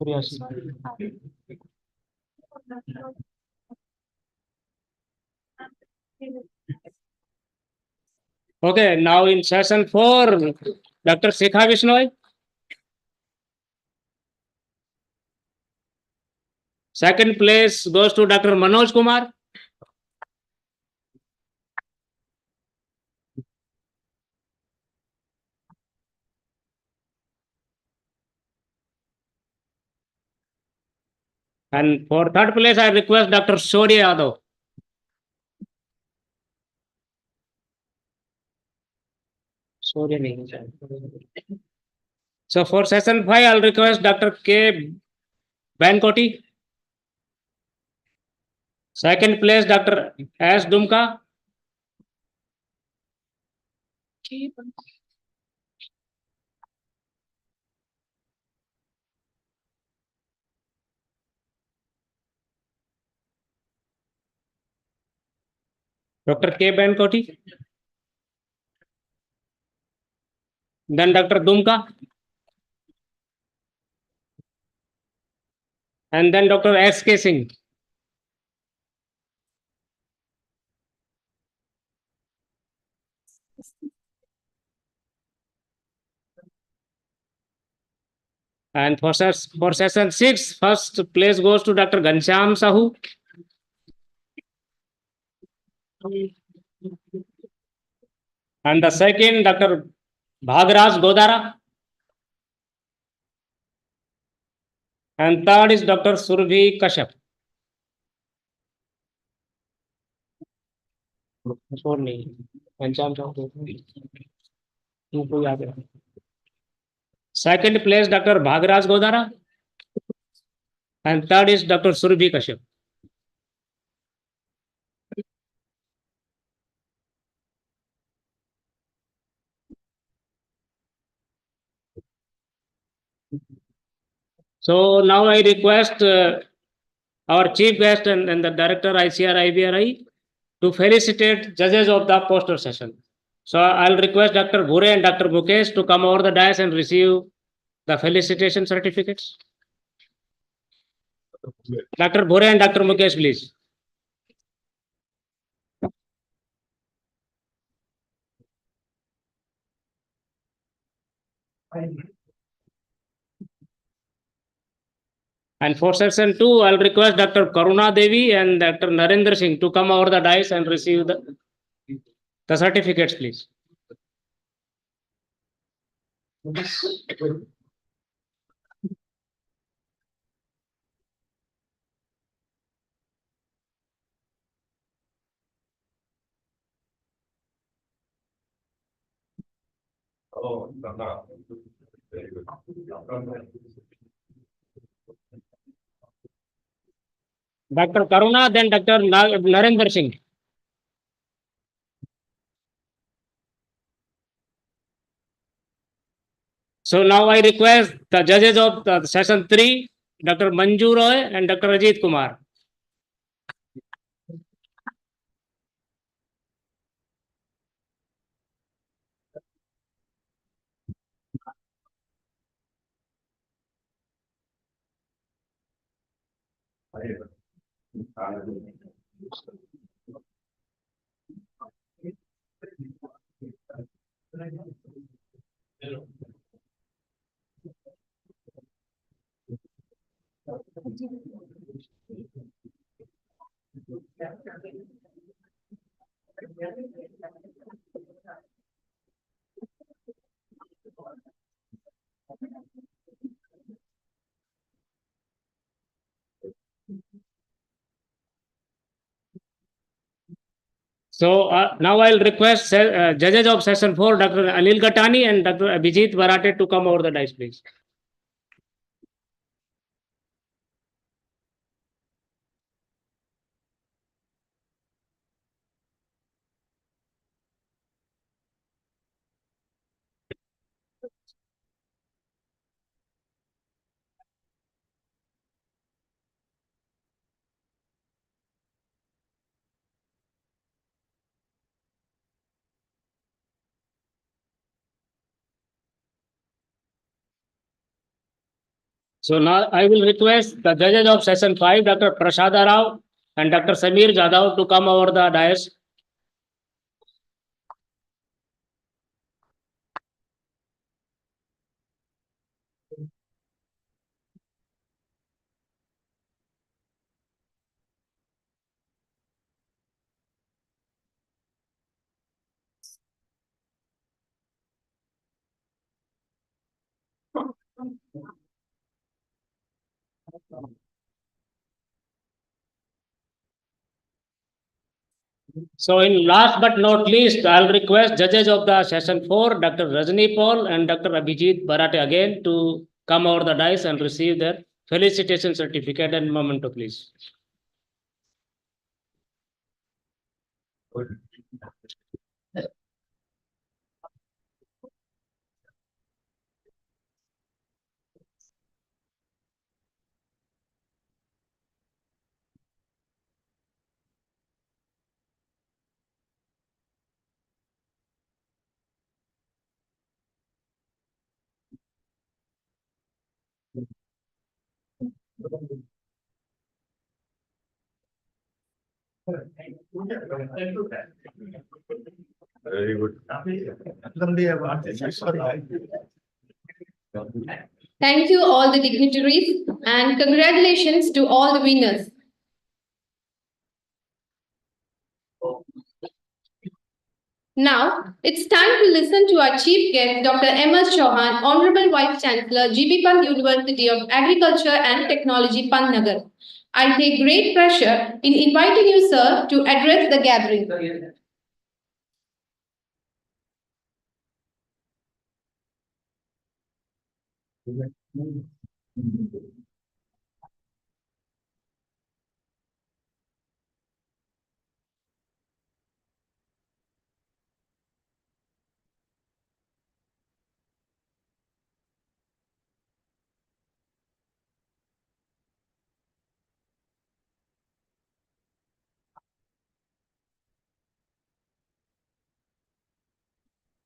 Priyasi. Okay, now in session 4, Dr. Sikha Vishnoy. Second place goes to Dr. Manoj Kumar. And for third place, I request Dr. Shorya Yadav. So for session 5, I'll request Dr. K. Bankoti. Second place, Dr. S. Dumka. Dr. K. Bankoti. Then Dr. Dumka. And then Dr. S. K. Singh. And for session 6, first place goes to Dr. Ghanshyam Sahu. And the second, Dr. Bhagraj Godara. And third is Dr. Surabhi Kashyap. Second place, Dr. Bhagraj Godara. And third is Dr. Surabhi Kashyap. So now I request our chief guest and the director ICR IBRI to felicitate judges of the poster session. So I'll request Dr. Bhure and Dr. Mukesh to come over the dais and receive the felicitation certificates. Dr. Bhure and Dr. Mukesh, please. And for session 2, I'll request Dr. Karuna Devi and Dr. Narendra Singh to come over the dais and receive the certificates, please. Dr. Karuna, then Dr. Narendra Singh. So now I request the judges of the session 3, Dr. Manju Roy and Dr. Ajit Kumar. So now I'll request judges of session 4, Dr. Anil Gatani and Dr. Abhijit Barate to come over the dais, please. So now I will request the judges of session 5, Dr. Prasada Rao and Dr. Samir Jadhav to come over the dais. So in last but not least, I'll request judges of the session 4, Dr. Rajni Paul and Dr. Abhijit Barate again to come over the dais and receive their felicitation certificate and memento, please. Very good. Thank you, all the dignitaries, and congratulations to all the winners. Now, it's time to listen to our chief guest, Dr. M.S. Chauhan, Honorable Vice Chancellor, GB Pant University of Agriculture and Technology, Pantnagar. I take great pleasure in inviting you, sir, to address the gathering.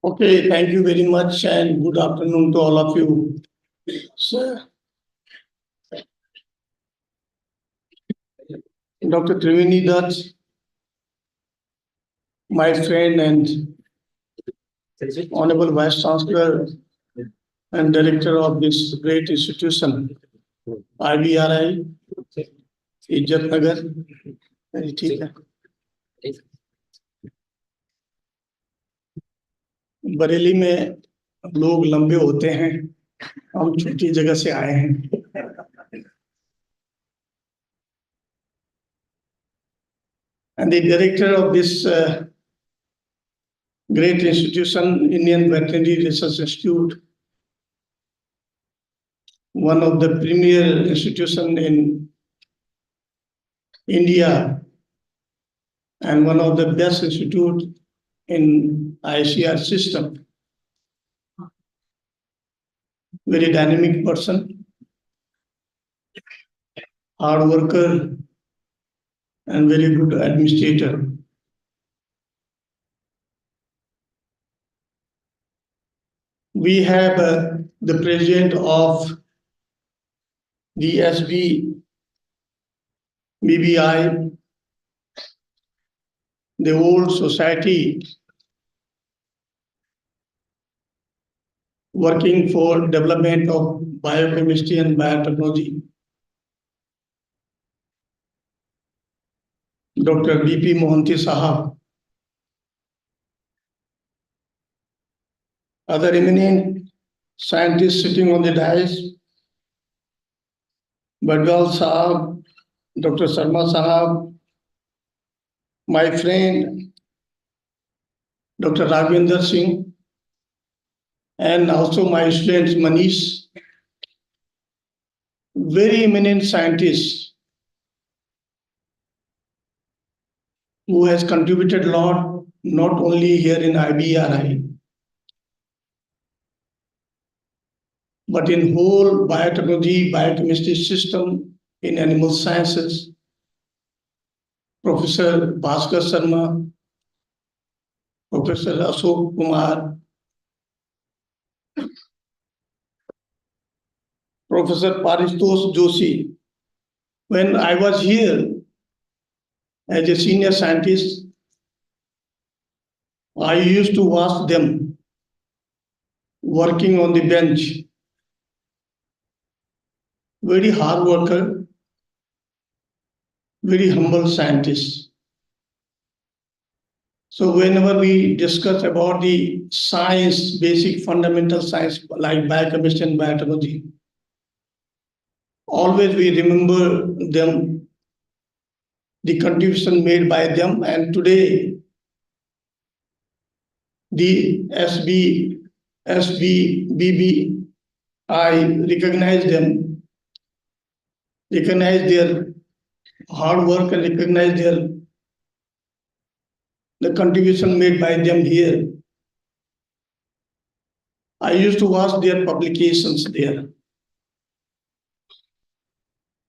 Okay, thank you very much and good afternoon to all of you. Sir, Dr. Triveni Dutt, my friend and Honorable Vice Chancellor and Director of this great institution, IBRI, Izzat Nagar. ठीक है बरेली में लोग लंबे होते हैं हम छोटी जगह से आए हैं and the director of this great institution, Indian Veterinary Research Institute, one of the premier institutions in India and one of the best institutes in ICR system. Very dynamic person, hard worker, and very good administrator. We have the president of the BBI, the old society working for development of biochemistry and biotechnology. Dr. B.P. Mohanty Sahab, other eminent scientists sitting on the dais, Badwal Sahab, Dr. Sharma Sahab, my friend Dr. Raghvendra Singh, and also my student Manish, very eminent scientists who has contributed a lot, not only here in IBRI, but in whole biotechnology, biochemistry system in animal sciences. Professor Bhaskar Sharma, Professor Ashok Kumar, Professor Paritosh Joshi. When I was here as a senior scientist, I used to watch them working on the bench. Very hard worker, very humble scientist. So whenever we discuss about the science, basic fundamental science like biochemistry and biotechnology, always we remember them, the contribution made by them, and today the SVBBI recognize them, recognize their hard work and recognize the contribution made by them here. I used to watch their publications there.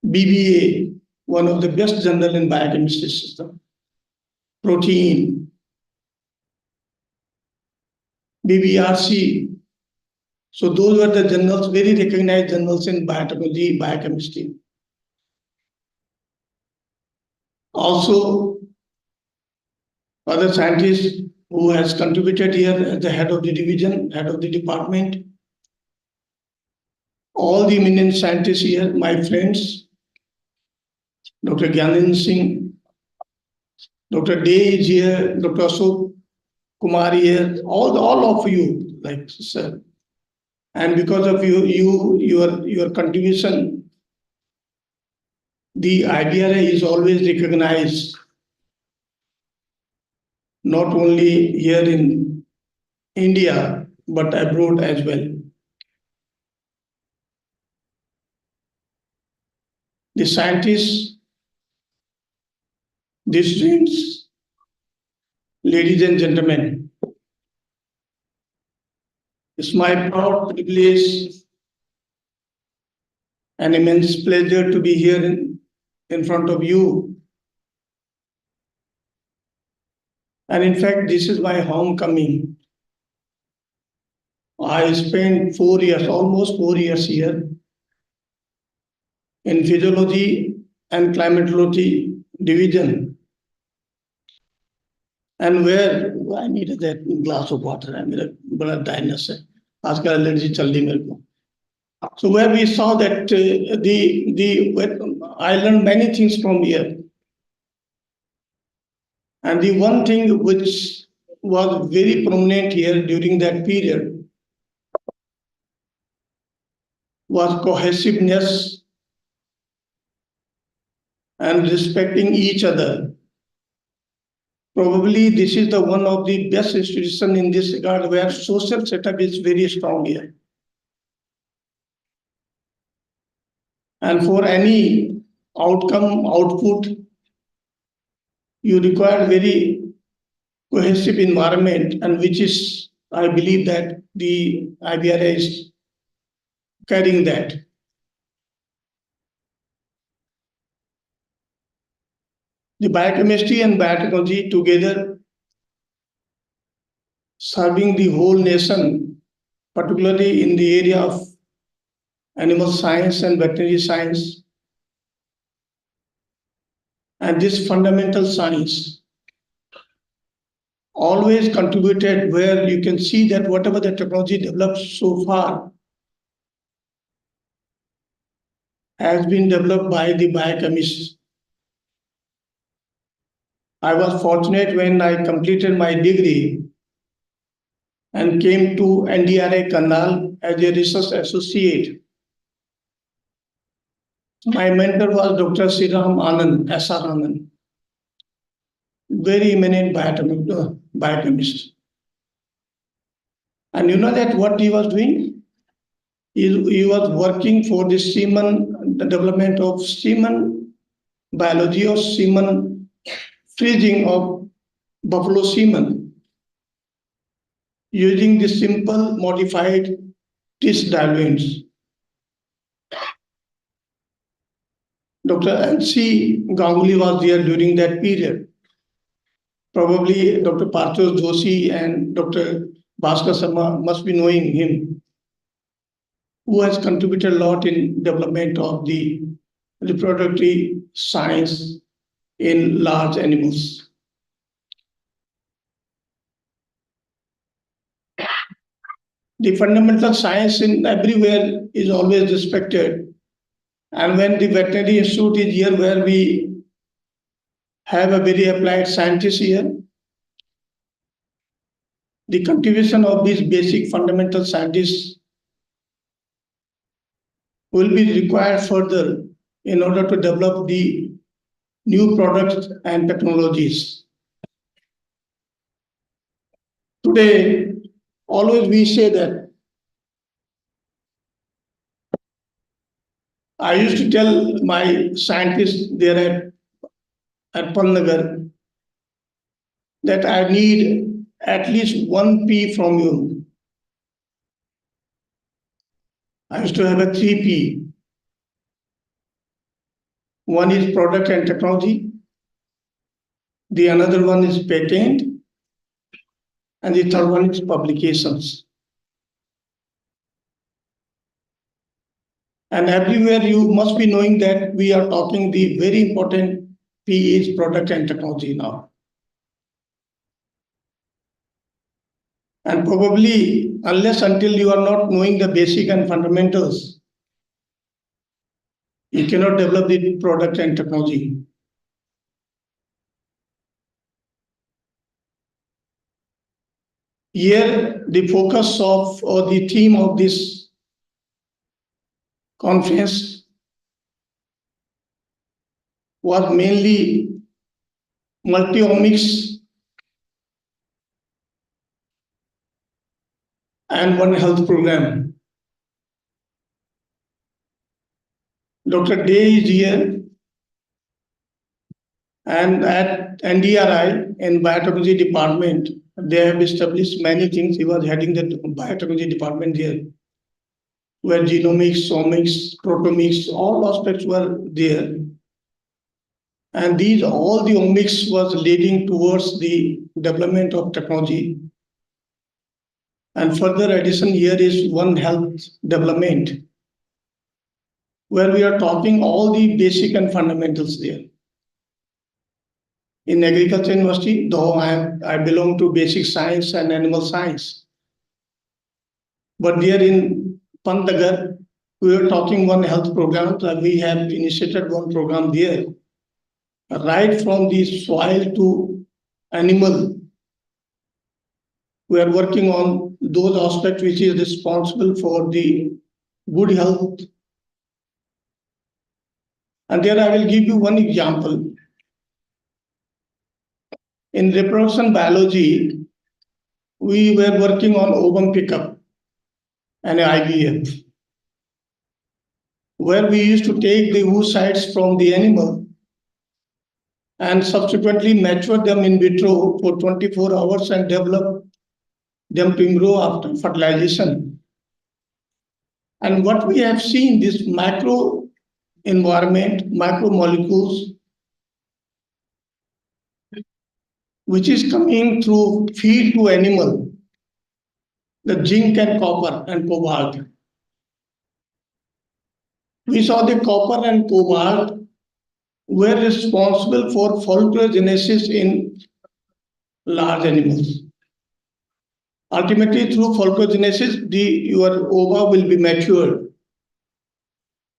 BBA, one of the best journal in biochemistry system. Protein, BBRC. So those were the journals, very recognized journals in biotechnology, biochemistry. Also, other scientists who has contributed here as the head of the division, head of the department. All the eminent scientists here, my friends, Dr. Gyanendra Singh, Dr. Day is here, Dr. Ashok Kumar here, all of you, like sir. And because of your contribution, the IBRI is always recognized, not only here in India, but abroad as well. The scientists, the students, ladies and gentlemen, it's my proud privilege and immense pleasure to be here in front of you. And in fact, this is my homecoming. I spent 4 years, almost 4 years here in physiology and climatology division. And where I needed that glass of water, I mean, a blood dryness. आजकल allergy चल रही मेरे को. So where we saw that I learned many things from here. And the one thing which was very prominent here during that period was cohesiveness and respecting each other. Probably this is the one of the best institutions in this regard where social setup is very strong here. And for any output, you require very cohesive environment, and which is, I believe that the IBRI is carrying that. The biochemistry and biotechnology together serving the whole nation, particularly in the area of animal science and veterinary science. And this fundamental science always contributed, where you can see that whatever the technology developed so far has been developed by the biochemists. I was fortunate when I completed my degree and came to NDRI Karnal as a research associate. My mentor was Dr. Sriram Anand, S.R. Anand, very eminent biochemist. And you know that what he was doing? He was working for the semen, the development of semen biology or semen freezing of buffalo semen using the simple modified test diluents. Dr. N.C. Ganguly was there during that period. Probably Dr. Parthos Joshi and Dr. Bhaskar Sharma must be knowing him, who has contributed a lot in development of the reproductive science in large animals. The fundamental science in everywhere is always respected. And when the veterinary institute is here, where we have a very applied scientist here, the contribution of these basic fundamental scientists will be required further in order to develop the new products and technologies. Today, always we say that I used to tell my scientists there at Pannagar that I need at least 1 P from you. I used to have a 3 P. One is product and technology. The another one is patent. And the third one is publications. And everywhere you must be knowing that we are talking the very important P is product and technology now. And probably unless until you are not knowing the basic and fundamentals, you cannot develop the product and technology. Here, the focus of or the theme of this conference was mainly multi-omics and One Health program. Dr. Day is here, and at NDRI in biotechnology department, they have established many things. He was heading the biotechnology department here, where genomics, omics, proteomics, all aspects were there. And these, all the omics was leading towards the development of technology. And further addition here is One Health development, where we are talking all the basic and fundamentals there. In agriculture university, though I belong to basic science and animal science, but there in Pandagar, we are talking One Health program. We have initiated one program there, right from the soil to animal. We are working on those aspects which is responsible for the good health. And there I will give you one example. In reproduction biology, we were working on ovum pickup and IVF, where we used to take the oocytes from the animal and subsequently mature them in vitro for 24 hours and develop them to embryo after fertilization. And what we have seen, this macro environment, macromolecules, which is coming through feed to animal, the zinc and copper and cobalt. We saw the copper and cobalt were responsible for folliculogenesis in large animals. Ultimately, through folliculogenesis, your ova will be matured.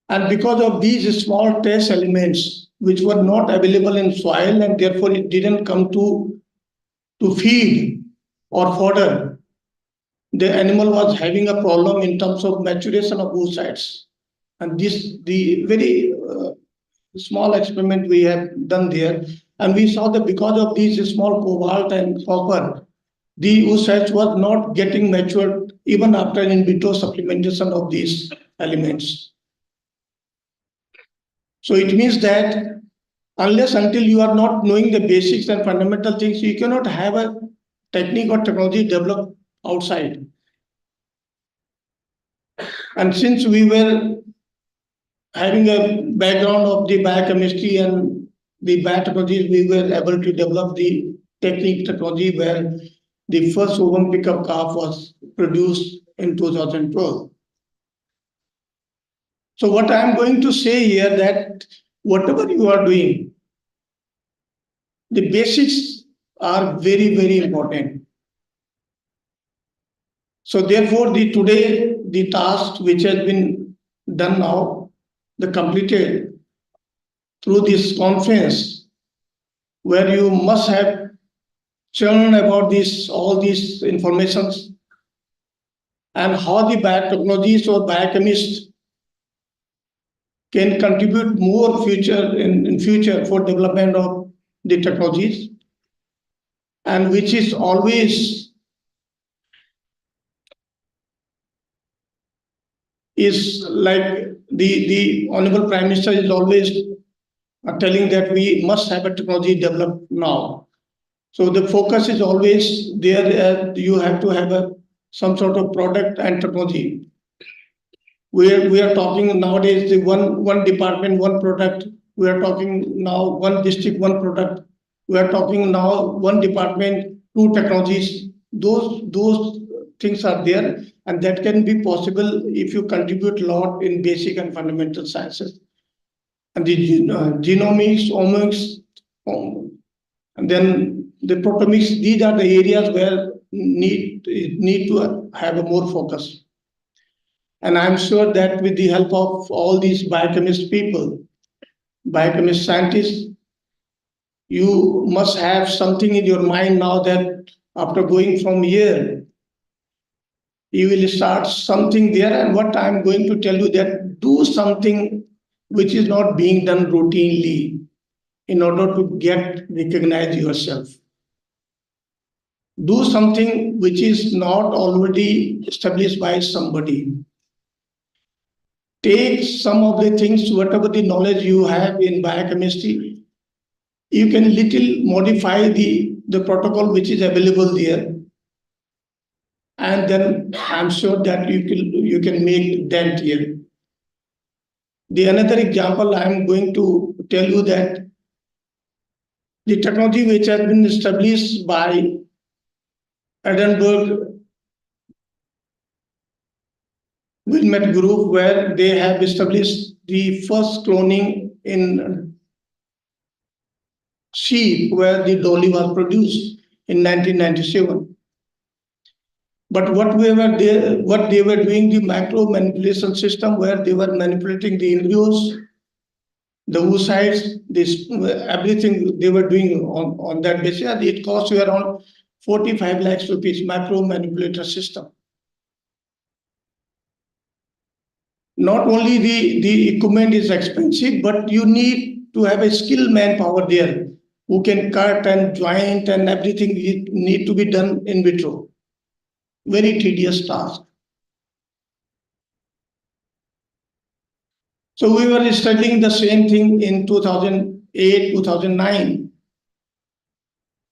And because of these small trace elements, which were not available in soil, and therefore it didn't come to feed or fodder, the animal was having a problem in terms of maturation of oocytes. And the very small experiment we have done there, and we saw that because of these small cobalt and copper, the oocytes was not getting matured even after in vitro supplementation of these elements. So it means that unless until you are not knowing the basics and fundamental things, you cannot have a technique or technology developed outside. And since we were having a background of the biochemistry and the biotechnologies, we were able to develop the technique technology where the first ovum pickup calf was produced in 2012. So what I'm going to say here that whatever you are doing, the basics are very, very important. So therefore, today, the task which has been done now, the completed through this conference, where you must have churned about all these informations and how the biotechnologists or biochemists can contribute more in future for development of the technologies, and which is always is like the Honorable Prime Minister is always telling that we must have a technology developed now. So the focus is always there. You have to have some sort of product and technology. We are talking nowadays the one department, one product. We are talking now one district, one product. We are talking now one department, two technologies. Those things are there, and that can be possible if you contribute a lot in basic and fundamental sciences. And the genomics, omics, and then the proteomics, these are the areas where need to have a more focus. And I'm sure that with the help of all these biochemist people, biochemist scientists, you must have something in your mind now that after going from here, you will start something there. And what I'm going to tell you that do something which is not being done routinely in order to get recognized yourself. Do something which is not already established by somebody. Take some of the things, whatever the knowledge you have in biochemistry, you can little modify the protocol which is available there. And then I'm sure that you can make dent here. The another example I'm going to tell you that the technology which has been established by Edinburgh Wilmette Group, where they have established the first cloning in sheep, where the dolly was produced in 1997. But what they were doing, the micro manipulation system, where they were manipulating the embryos, the oocytes, everything they were doing on that basis. It cost you around 45 lakhs rupees, micro manipulator system. Not only the equipment is expensive, but you need to have a skilled manpower there who can cut and joint and everything need to be done in vitro. Very tedious task. So we were studying the same thing in 2008, 2009.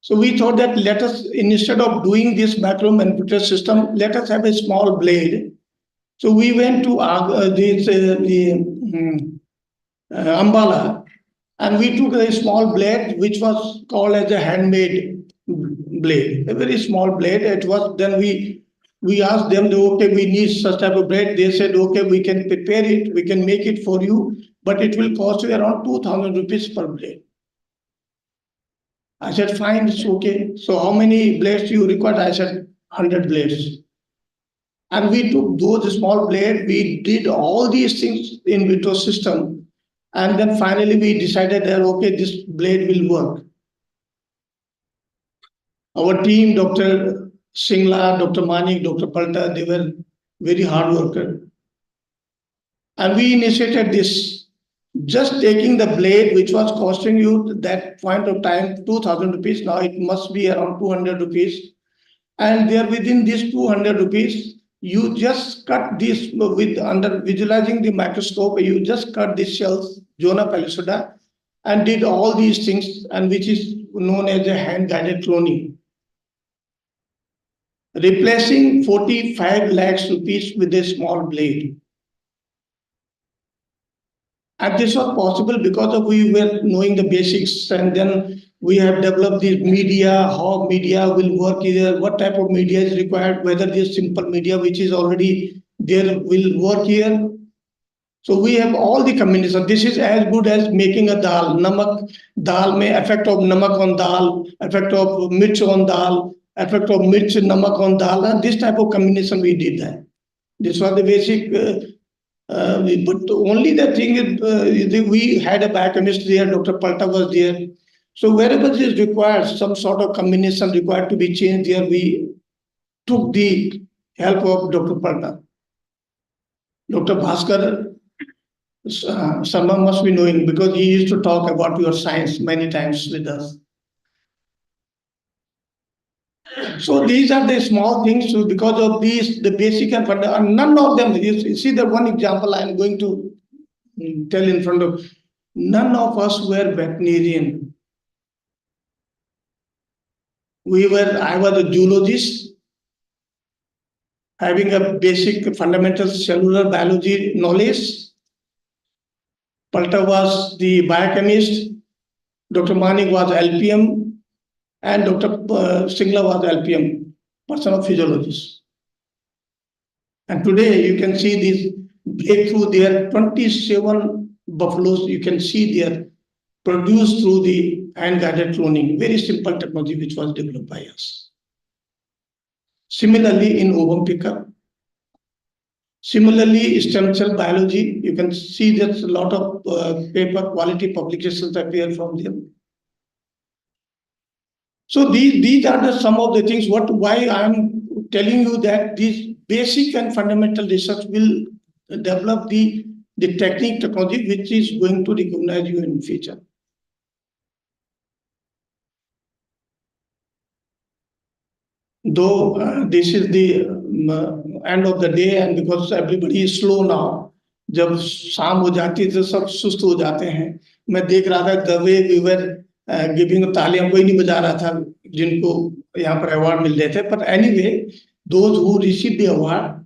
So we thought that let us, instead of doing this macro manipulator system, let us have a small blade. So we went to Ambala, and we took a small blade which was called as a handmade blade, a very small blade. It was then we asked them, okay, we need such type of blade. They said, okay, we can prepare it, we can make it for you, but it will cost you around 2,000 rupees per blade. I said, fine, it's okay. So how many blades do you require? I said, 100 blades. And we took those small blades, we did all these things in vitro system. And then finally we decided that, okay, this blade will work. Our team, Dr. Singla, Dr. Manik, Dr. Palta, they were very hard workers. And we initiated this, just taking the blade, which was costing you at that point of time 2,000 rupees. Now it must be around 200 rupees. And there within this 200 rupees, you just cut this with under visualizing the microscope, you just cut these shells, Zona pellucida, and did all these things, and which is known as a hand-guided cloning. Replacing 45 lakhs rupees with a small blade. And this was possible because of we were knowing the basics, and then we have developed the media, how media will work here, what type of media is required, whether this simple media which is already there will work here. So we have all the combination. This is as good as making a dal. Namak, dal mein effect of namak on dal, effect of mirch on dal, effect of mirch, namak on dal. And this type of combination we did that. This was the basic. But only the thing is, we had a biochemist there, Dr. Palta was there. So wherever this required, some sort of combination required to be changed there, we took the help of Dr. Palta. Dr. Bhaskar Sarma must be knowing because he used to talk about your science many times with us. So these are the small things. So because of these, the basic and fundamental, none of them, you see the one example I am going to tell in front of, none of us were veterinarian. I was a zoologist, having a basic fundamental cellular biology knowledge. Palta was the biochemist, Dr. Manik was LPM, and Dr. Singla was LPM, person of physiologist. And today you can see this breakthrough there, 27 buffaloes you can see there produced through the hand-guided cloning, very simple technology which was developed by us. Similarly, in ovum pickup, similarly, stem cell biology, you can see there's a lot of paper quality publications appear from them. So these are some of the things why I'm telling you that these basic and fundamental research will develop the technique technology which is going to recognize you in future. Though this is the end of the day and because everybody is slow now, जब शाम हो जाती है तो सब सुस्त हो जाते हैं. मैं देख रहा था the way we were giving तालियां कोई नहीं बजा रहा था जिनको यहाँ पर अवार्ड मिल रहे थे. But anyway, those who received the award,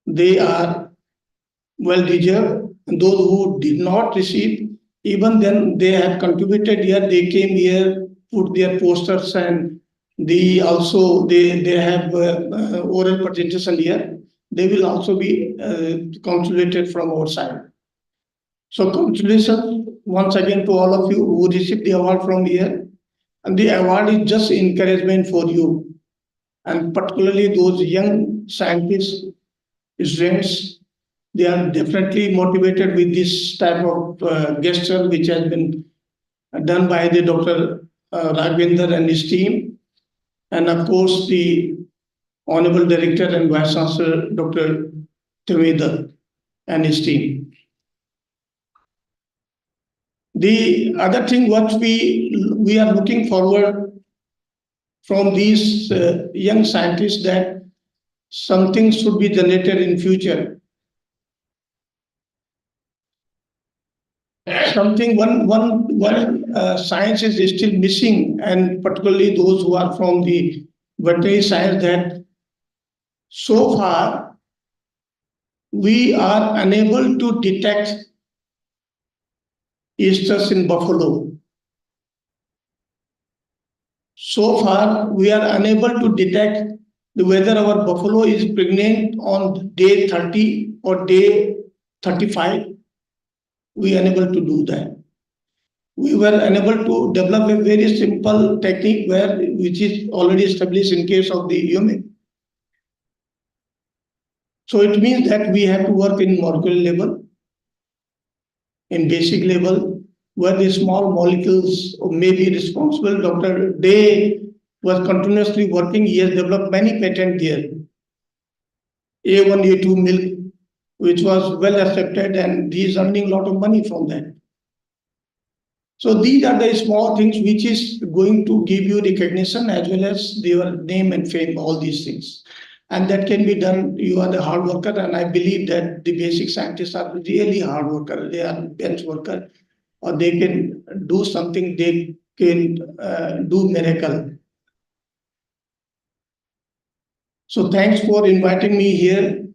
they are well deserved. And those who did not receive, even then they have contributed here. They came here, put their posters, and they have oral presentation here. They will also be congratulated from our side. So congratulations once again to all of you who received the award from here. And the award is just encouragement for you. And particularly those young scientists, students, they are definitely motivated with this type of gesture which has been done by the Dr. Raghavendra and his team. And of course, the Honorable Director and Vice Chancellor, Dr. Triveda and his team. The other thing what we are looking forward from these young scientists that something should be generated in future. Something one science is still missing, and particularly those who are from the veterinary science, that so far we are unable to detect estrus in buffalo. So far we are unable to detect whether our buffalo is pregnant on day 30 or day 35. we are unable to do that. We were unable to develop a very simple technique which is already established in case of the human. So it means that we have to work in molecular level, in basic level, where the small molecules may be responsible. Dr. Day was continuously working. He has developed many patents there. A1, A2 milk, which was well accepted, and he is earning a lot of money from that. So these are the small things which is going to give you recognition as well as your name and fame, all these things. And that can be done. You are the hard worker, and I believe that the basic scientists are really hard worker. They are bench worker, or they can do something. They can do miracle. So thanks for inviting me here.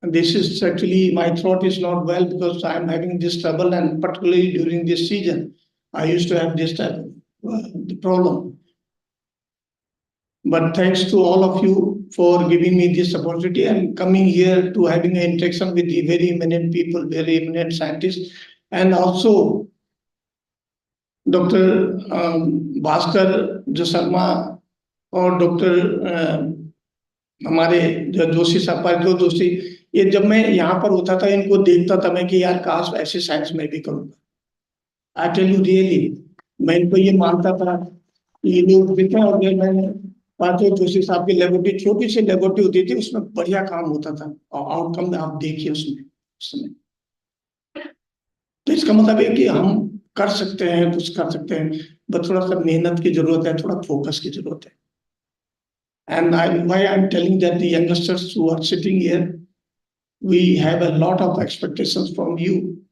This is actually, my throat is not well because I'm having this trouble, and particularly during this season, I used to have this type of the problem. But thanks to all of you for giving me this opportunity and coming here to having an interaction with the very eminent people, very eminent scientists, and also Dr. Bhaskar Jasarma और doctor हमारे जो जोशी साहब जो जोशी, ये जब मैं यहाँ पर होता था इनको देखता था मैं कि यार काश ऐसे साइंस में भी करूँगा। आई टेल यू रियली, मैं इनको ये मानता था, ये लोग जितना हो गया, मैंने पांचों जोशी साहब की लेबोरेटरी, छोटी सी लेबोरेटरी होती थी, उसमें बढ़िया काम होता था और आउटकम आप देखिए उसमें उस समय। तो इसका मतलब है कि हम कर सकते हैं, कुछ कर सकते हैं, बस थोड़ा सा मेहनत की जरूरत है, थोड़ा फोकस की जरूरत है। And why I'm telling that the youngsters who are sitting here, we have a lot of expectations from you.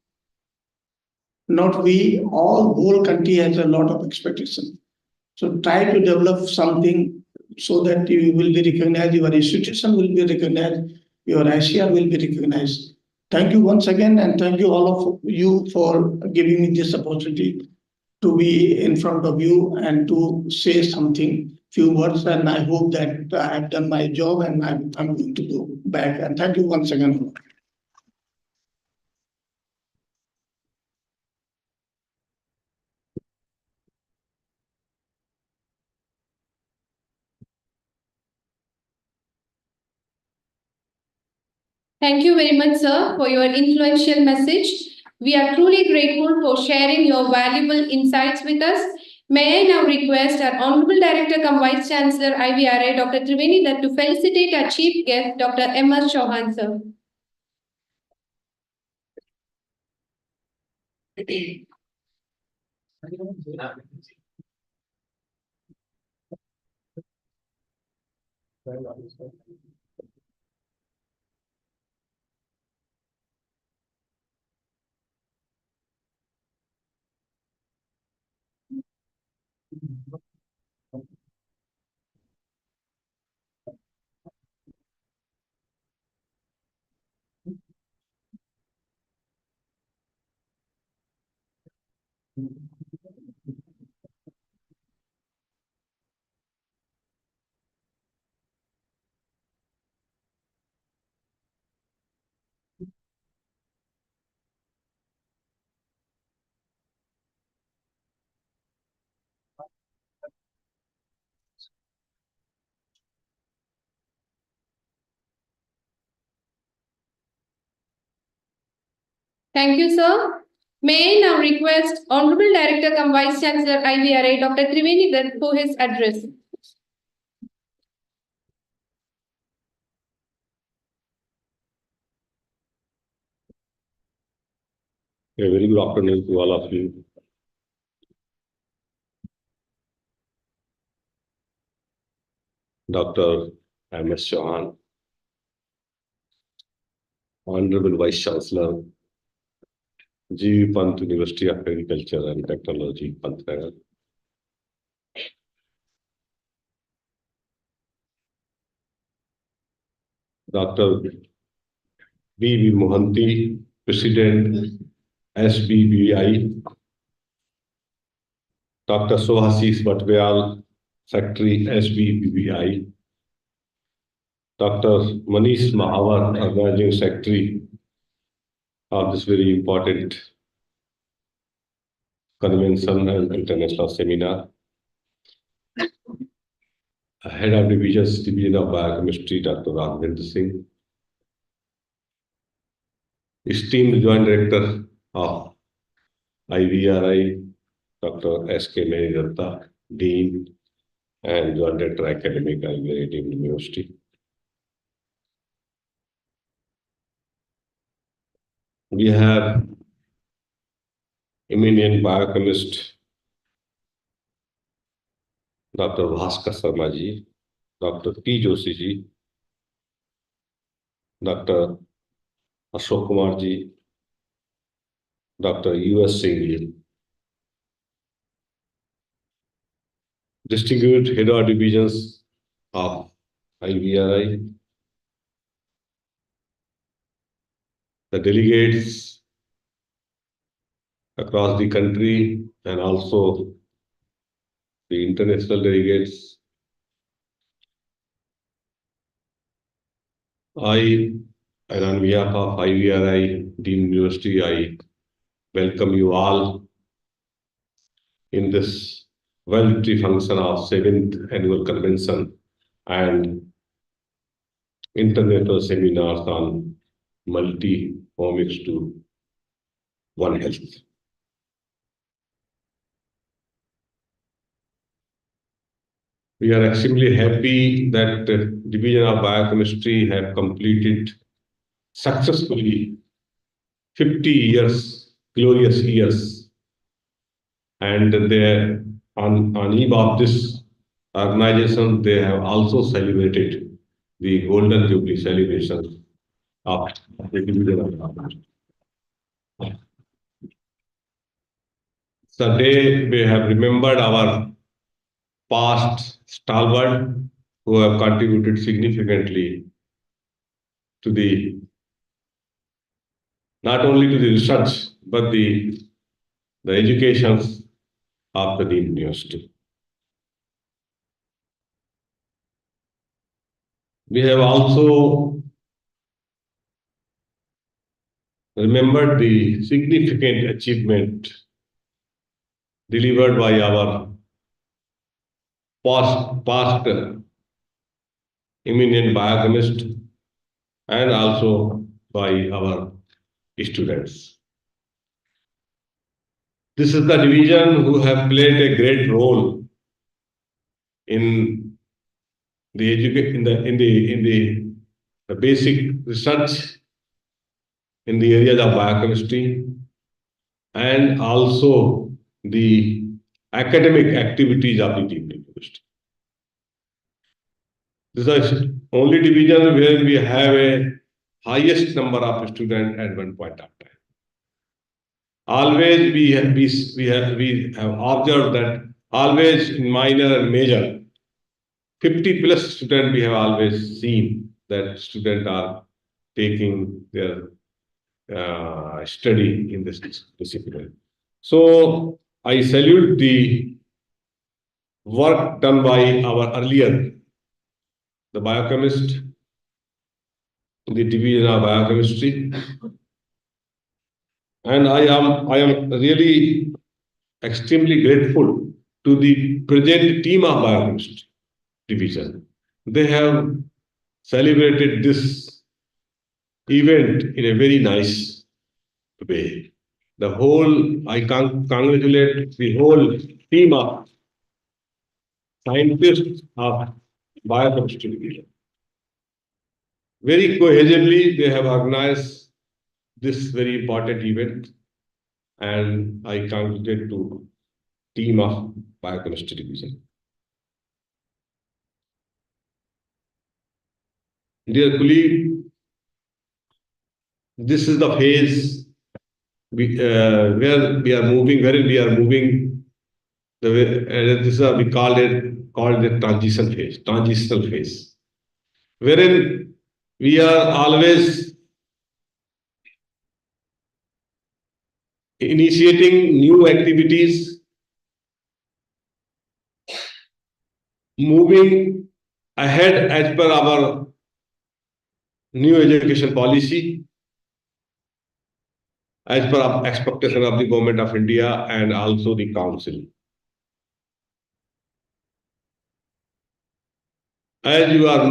Not we, all whole country has a lot of expectations. So try to develop something so that you will be recognized, your institution will be recognized, your ICR will be recognized. Thank you once again, and thank you all of you for giving me this opportunity to be in front of you and to say something, few words, and I hope that I have done my job, and I'm going to go back. And thank you once again. Thank you very much, sir, for your influential message. We are truly grateful for sharing your valuable insights with us. May I now request our Honorable Director cum Vice Chancellor IVRA, Dr. Triveni Dutt, to felicitate our Chief Guest, Dr. M.S. Chauhan, sir. Thank you, sir. May I now request Honorable Director cum Vice Chancellor IVRA, Dr. Triveni Dutt, for his address. A very good afternoon to all of you. Dr. M.S. Chauhan, Honorable Vice Chancellor, G.V. Pant University of Agriculture and Technology, Pantnagar. Dr. B.V. Mohanty, President, SVBBI. Dr. Sohassis Bhatwayal, Secretary, SVBBI. Dr. Manish Mahawar, Organizing Secretary of this very important convention and international seminar. Head of Division of Biochemistry, Dr. Valedictory Singh. Esteemed Joint Director of IVRI, Dr. S.K. Mehdatta, Dean and Joint Director Academic, IVRI Deemed University. We have eminent biochemist Dr. Bhaskar Sharma ji, Dr. P. Joshi ji, Dr. Ashok Kumar ji, Dr. U.S. Singh ji, distinguished head of divisions of IVRI, the delegates across the country and also the international delegates. And on behalf of IVRI Deemed University, I welcome you all in this valedictory function of 7th Annual Convention and international seminars on multi-omics to One Health. We are extremely happy that the Division of Biochemistry have completed successfully 50 years, glorious years. And they, on eve of this organization, they have also celebrated the Golden Jubilee celebration of the Division of Biochemistry. Today we have remembered our past stalwart who have contributed significantly to the not only to the research but the education of the Deemed University. We have also remembered the significant achievement delivered by our past eminent biochemist and also by our students. This is the division who have played a great role in the basic research in the areas of biochemistry and also the academic activities of the Deemed University. This is the only division where we have a highest number of students at one point of time. Always we have observed that always in minor and major, 50 plus students we have always seen that students are taking their study in this discipline. So I salute the work done by our earlier, the biochemist, the Division of Biochemistry. And I am really extremely grateful to the present team of Biochemistry Division. They have celebrated this event in a very nice way. The whole, I congratulate the whole team of scientists of Biochemistry Division. Very cohesively, they have organized this very important event, and I congratulate to team of Biochemistry Division. Dear colleague, this is the phase where we are moving. The way, this is we called the transitional phase, wherein we are always initiating new activities, moving ahead as per our new education policy, as per expectation of the Government of India and also the Council. As you are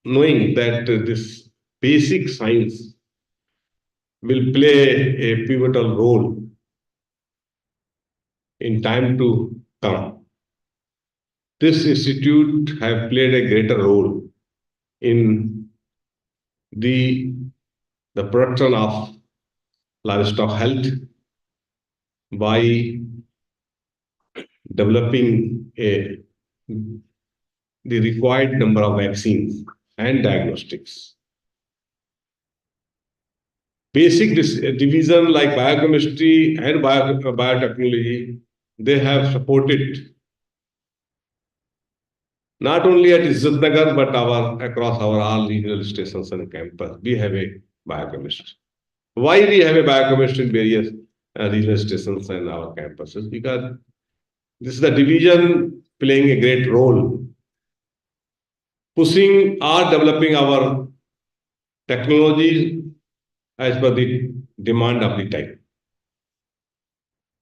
knowing that this basic science will play a pivotal role in time to come. This institute have played a greater role in the production of livestock health by developing the required number of vaccines and diagnostics. Basic division like biochemistry and biotechnology, they have supported not only at Izzatnagar but across our all regional stations and campus. We have a biochemist. Why we have a biochemist in various regional stations and our campuses? Because this is the division playing a great role, pushing or developing our technologies as per the demand of the time.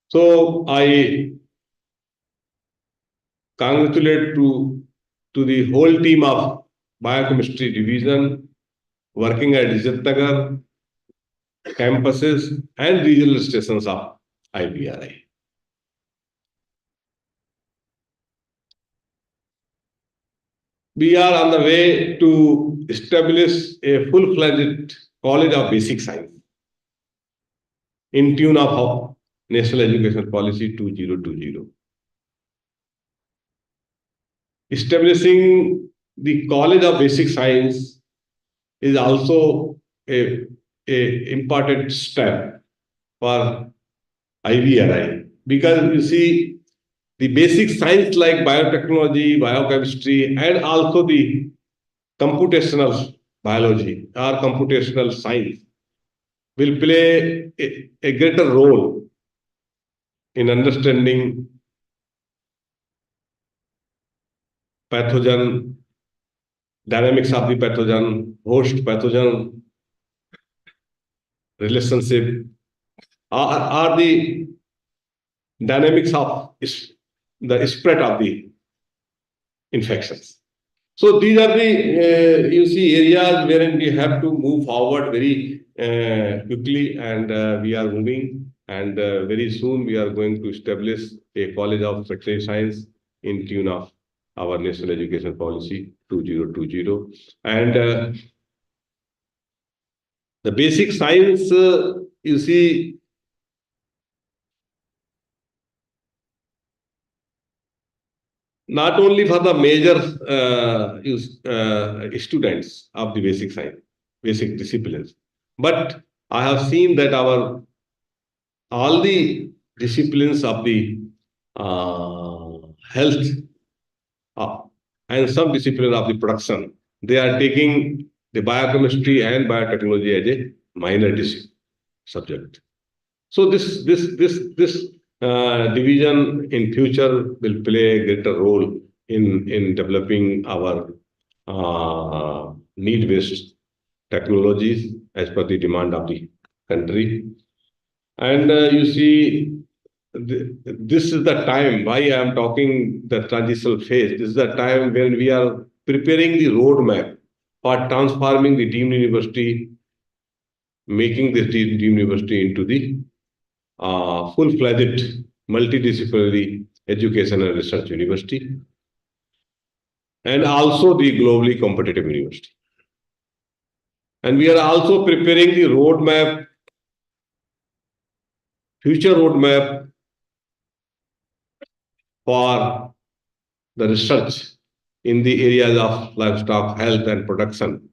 So I congratulate to the whole team of biochemistry division working at Izzatnagar campuses and regional stations of IBRI. We are on the way to establish a full-fledged College of Basic Science in tune of National Education Policy 2020. Establishing the College of Basic Science is also a important step for IVRI, because you see the basic science like biotechnology, biochemistry, and also the computational biology or computational science will play a greater role in understanding pathogen, dynamics of the pathogen, host pathogen relationship, are the dynamics of the spread of the infections. So these are the you see areas wherein we have to move forward very quickly, and we are moving. And very soon we are going to establish a College of Veterinary Science in tune of our National Education Policy 2020. And the basic science, you see, not only for the major students of the basic science, basic disciplines, but I have seen that all the disciplines of the health and some discipline of the production, they are taking the biochemistry and biotechnology as a minor subject. So this division in future will play a greater role in developing our need-based technologies as per the demand of the country. And you see, this is the time why I am talking the transitional phase. This is the time when we are preparing the roadmap for transforming the deemed university, making this deemed university into the full-fledged multidisciplinary education and research university, and also the globally competitive university. And we are also preparing the roadmap, future roadmap for the research in the areas of livestock health and production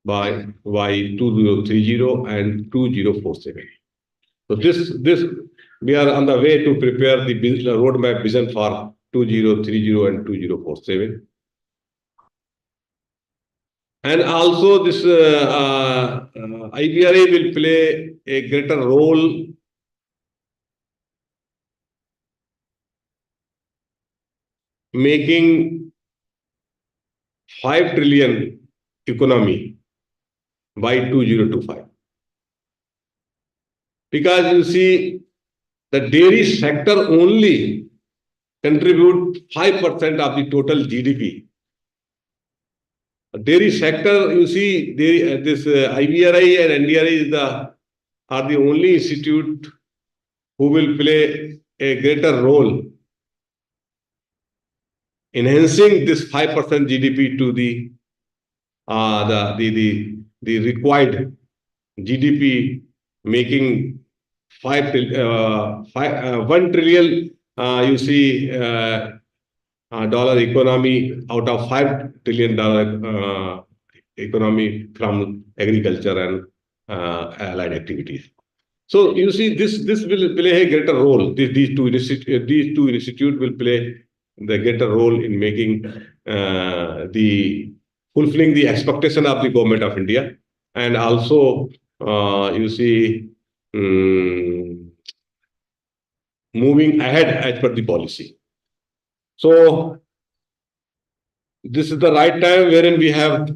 by 2030 and 2047. So this we are on the way to prepare the roadmap vision for 2030 and 2047. And also this IBRA will play a greater role making 5 trillion economy by 2025. Because you see, the dairy sector only contribute 5% of the total GDP. Dairy sector, you see, this IVRI and NDRI are the only institute who will play a greater role enhancing this 5% GDP to the required GDP, making 1 trillion, you see, dollar economy out of $5 trillion economy from agriculture and allied activities. So you see, this will play a greater role. These two institutes will play the greater role in making fulfilling the expectation of the government of India, and also you see moving ahead as per the policy. So this is the right time wherein we have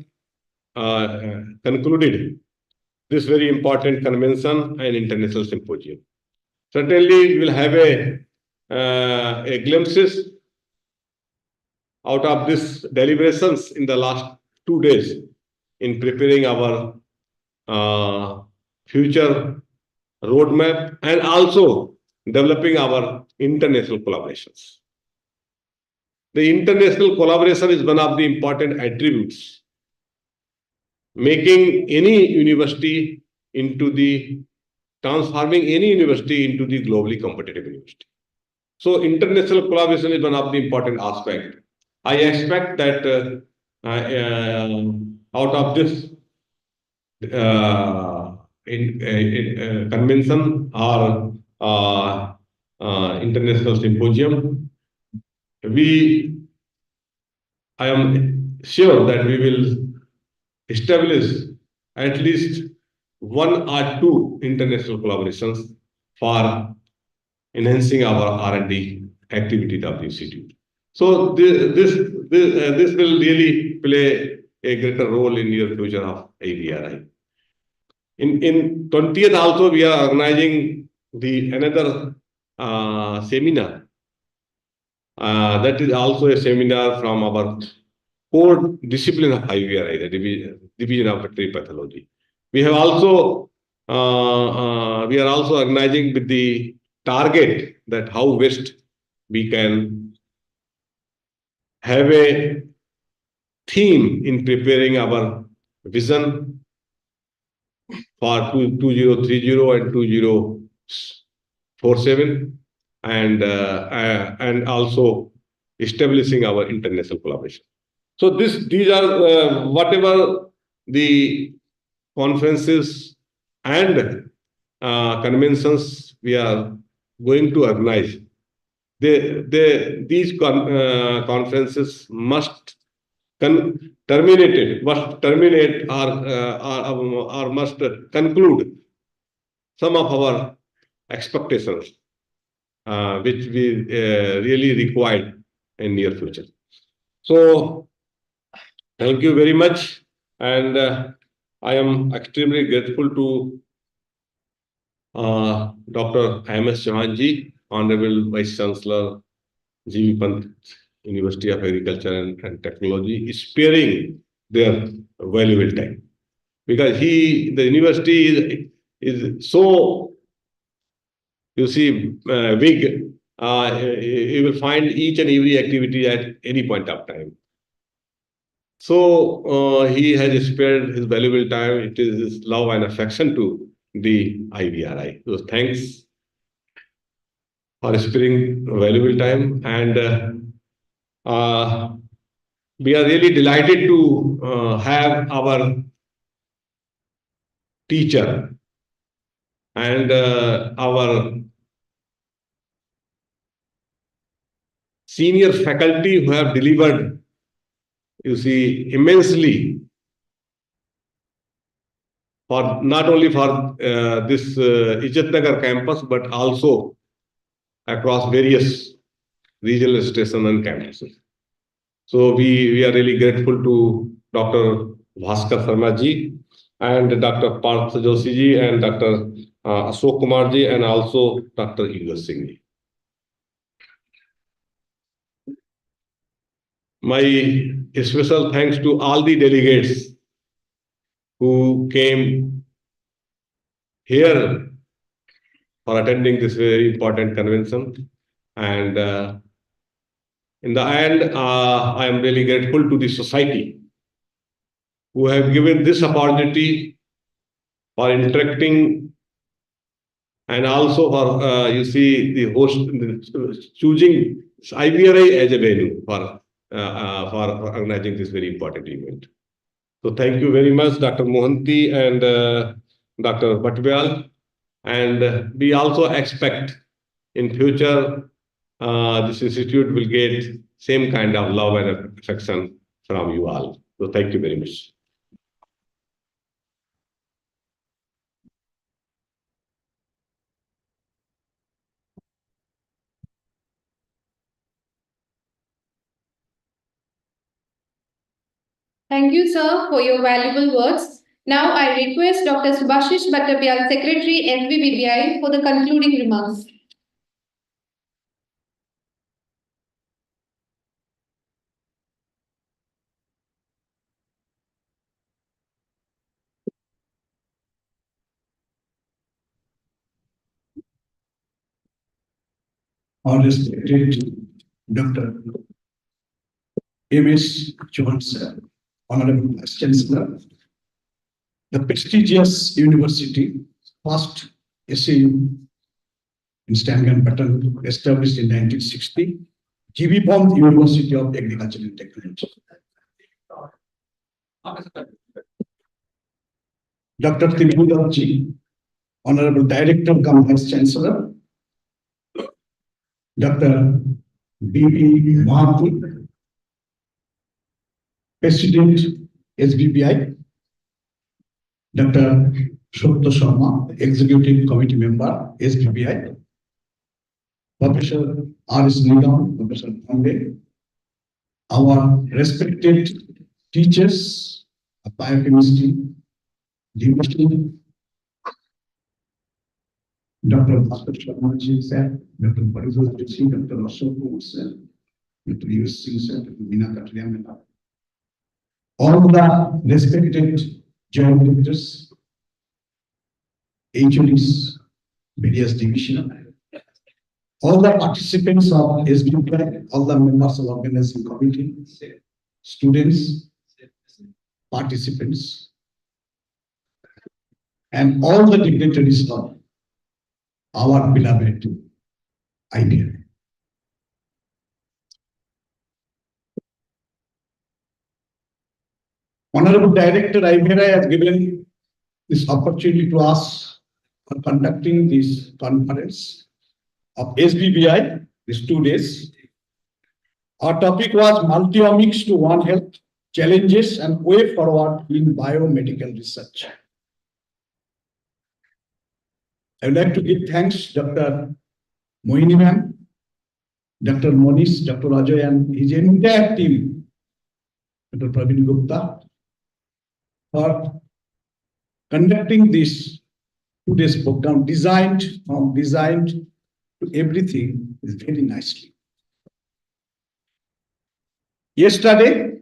concluded this very important convention and international symposium. Certainly, we will have a glimpses out of this deliberations in the last 2 days in preparing our future roadmap and also developing our international collaborations. The international collaboration is one of the important attributes, making any university transforming any university into the globally competitive university. So international collaboration is one of the important aspects. I expect that out of this convention or international symposium, I am sure that we will establish at least 1 or 2 international collaborations for enhancing our R&D activity of the institute. So this will really play a greater role in your future of IVRI. In 20th also we are organizing another seminar. That is also a seminar from our core discipline of IVRI, the division of veterinary pathology. We have also we are also organizing with the target that how best we can have a theme in preparing our vision for 2030 and 2047, and also establishing our international collaboration. So these are whatever the conferences and conventions we are going to organize. These conferences must terminate or must conclude some of our expectations, which we really require in near future. So thank you very much, and I am extremely grateful to Dr. M.S. Chauhan, Honorable Vice Chancellor, G.V. Pant University of Agriculture and Technology, sparing their valuable time, because the university is so, you see, big. You will find each and every activity at any point of time. So he has spared his valuable time. It is his love and affection to the IVRI. So thanks for sparing valuable time, and we are really delighted to have our teacher and our senior faculty who have delivered, you see, immensely for not only for this Ijatnagar campus, but also across various regional stations and campuses. So we are really grateful to Dr. Bhaskar Sharma ji and Dr. Parth Joshi ji, and Dr. Ashok Kumar ji, and also Dr. Yugas Singh ji. My special thanks to all the delegates who came here for attending this very important convention. And in the end, I am really grateful to the society who have given this opportunity for interacting, and also for you see the host choosing IBRI as a venue for organizing this very important event. So thank you very much, Dr. Mohanty and Dr. Bhatwal. And we also expect in future this institute will get same kind of love and affection from you all. So thank you very much. Thank you, sir, for your valuable words. Now I request Dr. Subhashish Bhattabyal, Secretary, SVBBI, for the concluding remarks. Our respected Dr. M.S. Jones, Honorable Vice Chancellor, the prestigious university, first SAU in Stangan-Pattern, established in 1960, G.B. Pond University of Agriculture and Technology. Dr. Tibudaji, Honorable Director, Vice Chancellor, Dr. B.P. Mahathir, President, SVBI, Dr. Shobto Sharma, Executive Committee Member, SVBI, Professor R.S. Nigam, Professor Pandey, our respected teachers of Biochemistry, Divison, Dr. Bhaskar Sharma ji, sir, Dr. Parizal ji, Dr. Ashok Kumar, sir, Dr. Yugas Singh, sir, Dr. Meena Katriya, all the respected joint directors, HODs, various division, all the participants of SBI, all the members of organizing committee, students, participants, and all the dignitaries of our beloved idea. Honorable Director IBRI has given this opportunity to us for conducting this conference of SVBI these 2 days. Our topic was multiomics to One Health, challenges and way forward in biomedical research. I would like to give thanks Dr. Mohini ma'am, Dr. Monish, Dr. Ajay and his entire team, Dr. Praveen Gupta, for conducting this 2 days program designed to everything is very nicely. Yesterday,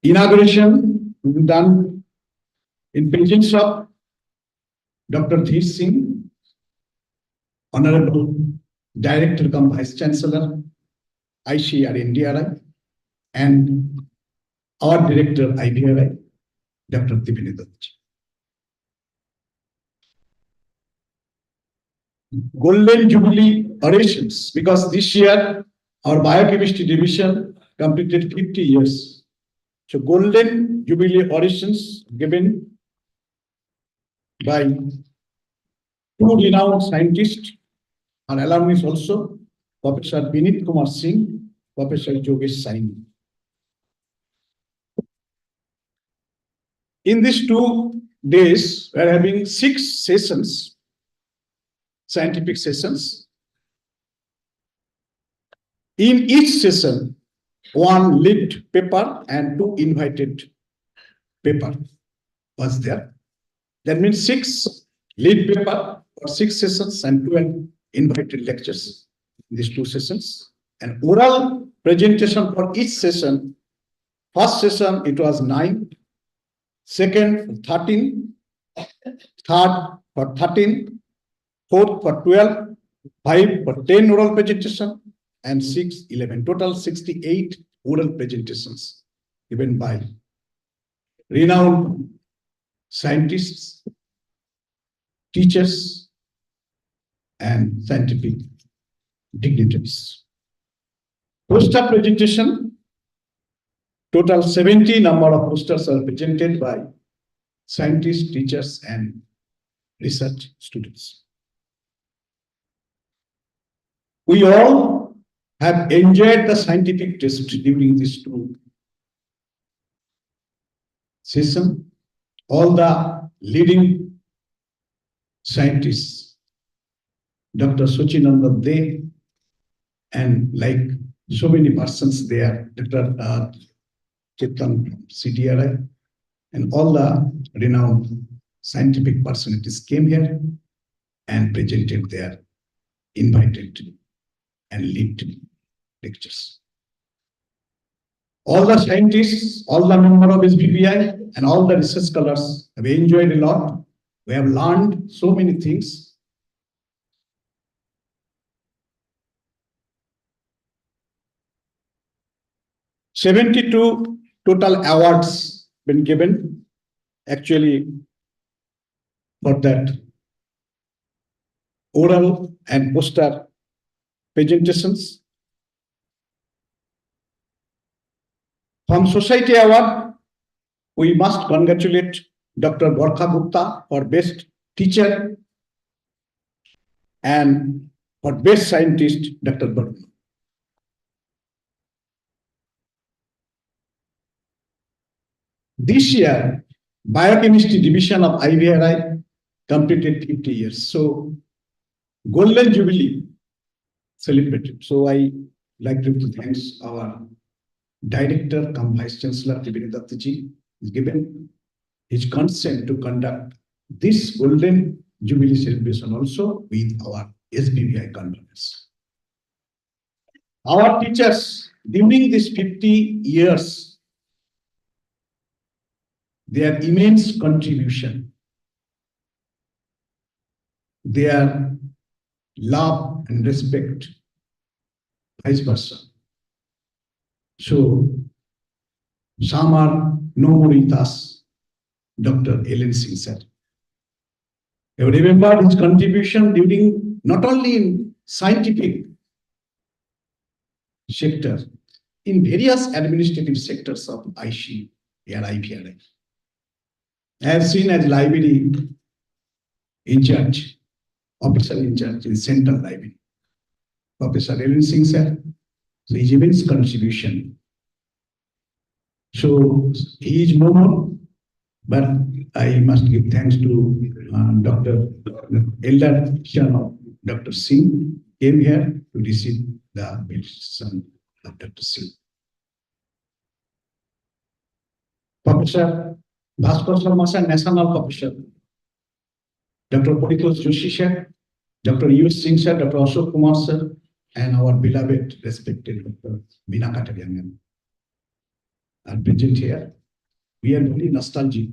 inauguration will be done in presence of Dr. Dhir Singh, Honorable Director cum Vice Chancellor, ICR NDRI, and our Director IBRI, Dr. Divine Dattaji. Golden Jubilee orations, because this year our Biochemistry division completed 50 years. So Golden Jubilee orations given by 2 renowned scientists and alumni also, Professor Vinit Kumar Singh, Professor Yogesh Saini. In these 2 days, we are having 6 sessions, scientific sessions. In each session, 1 lead paper and 2 invited paper was there. That means 6 lead paper for 6 sessions and 12 invited lectures in these 2 sessions. And oral presentation for each session. First session, it was 9. Second, 13. Third, for 13. Fourth, for 12. 5 for 10 oral presentation. And 6, 11. Total 68 oral presentations given by renowned scientists, teachers, and scientific dignitaries. Poster presentation, total 70 number of posters are presented by scientists, teachers, and research students. We all have enjoyed the scientific test during these 2 sessions. All the leading scientists, Dr. Sachinanda De, and like so many persons there, Dr. Chetan CTRI, and all the renowned scientific personalities came here and presented their invited and lead lectures. All the scientists, all the members of SVBBI, and all the research scholars have enjoyed a lot. We have learned so many things. $72 total awards been given actually for that oral and poster presentations. From Society Award, we must congratulate Dr. Gorkha Gupta for Best Teacher and for Best Scientist, Dr. Burma. This year, Biochemistry Division of IVRI completed 50 years. So, Golden Jubilee celebrated. So, I like to thank our Director, Vice Chancellor, T.B. Dattaji, is given his consent to conduct this Golden Jubilee celebration also with our SVBBI conference. Our teachers, during these 50 years, their immense contribution, their love and respect, vice versa. So, some are no more with us, Dr. Ellen Singh sir. You remember his contribution during not only in scientific sector, in various administrative sectors of IC and IPRI. I have seen as library in charge, officer in charge in Central Library, Professor Ellen Singh sir. So his immense contribution. So he is no more, but I must give thanks to Dr. Elder son of Dr. Singh came here to receive the benediction of Dr. Singh. Professor Bhaskar Sharma sir, National Professor, Dr. Paritosh Joshi sir, Dr. U.S. Singh sir, Dr. Ashok Kumar sir, and our beloved, respected Dr. Meena Katarian are present here. We are very nostalgic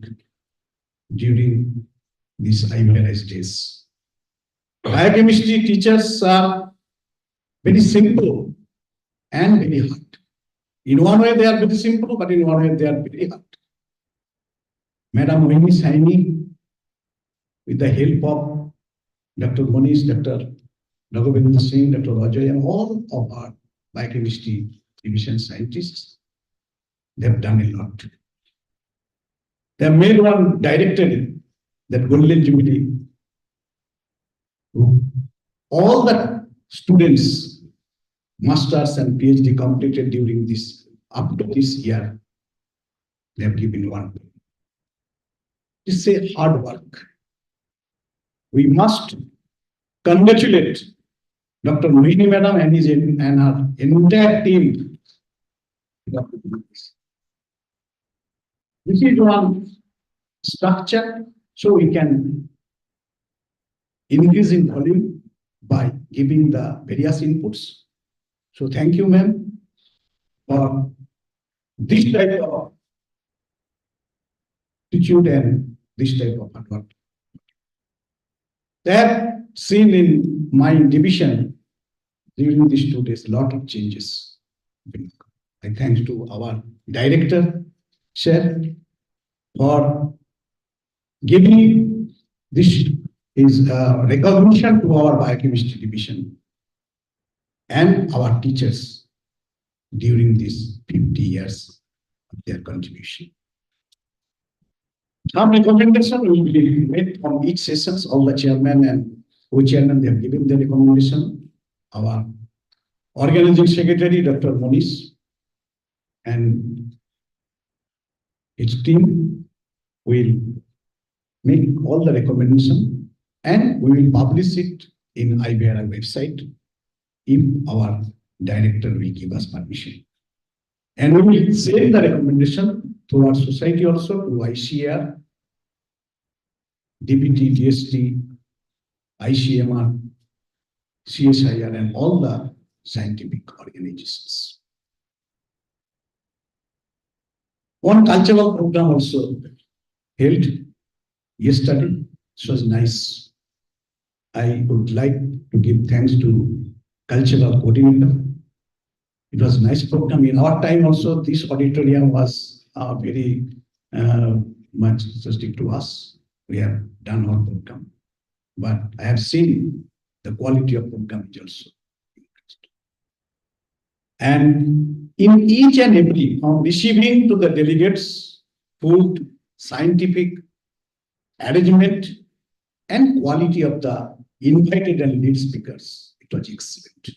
during these IVRS days. Biochemistry teachers are very simple and very hard. In one way, they are very simple, but in one way, they are very hard. Madam Mohini Saini, with the help of Dr. Monish, Dr. Raghavendra Singh, Dr. Rajay, and all of our biochemistry division scientists, they have done a lot. They have made one directory, that Golden Jubilee. All the students, masters and PhD completed during this, up to this year, they have given one. It's a hard work. We must congratulate Dr. Mohini Madam and his and her entire team. This is one structure, so we can increase in volume by giving the various inputs. So thank you, ma'am, for this type of attitude and this type of hard work. They have seen in my division during these 2 days a lot of changes. I thank to our director, sir, for giving this is recognition to our biochemistry division and our teachers during these 50 years of their contribution. Some recommendation will be made from each sessions. All the chairman and co-chairman, they have given the recommendation. Our organizing secretary, Dr. Monish, and his team will make all the recommendation, and we will publish it in IBRI website if our director will give us permission. And we will send the recommendation to our society also, to ICR, DPT, DST, ICMR, CSIR, and all the scientific organizations. One cultural program also held yesterday. It was nice. I would like to give thanks to cultural coordinator. It was a nice program. In our time also, this auditorium was very much interesting to us. We have done our program, but I have seen the quality of program is also increased. And in each and every, from receiving to the delegates, food, scientific arrangement, and quality of the invited and lead speakers, it was excellent.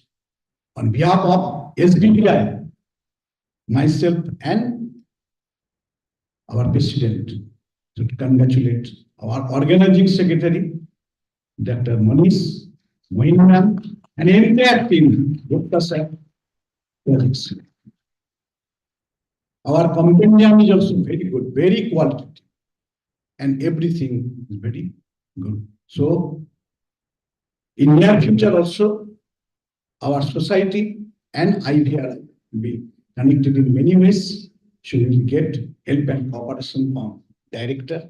On behalf of SVBBI, myself and our president, to congratulate our organizing secretary, Dr. Manish, Mohinman, and entire team, Dr. Sir, was excellent. Our compendium is also very good, very qualitative, and everything is very good. So, in near future also, our society and IBRI will be connected in many ways. So we will get help and cooperation from director,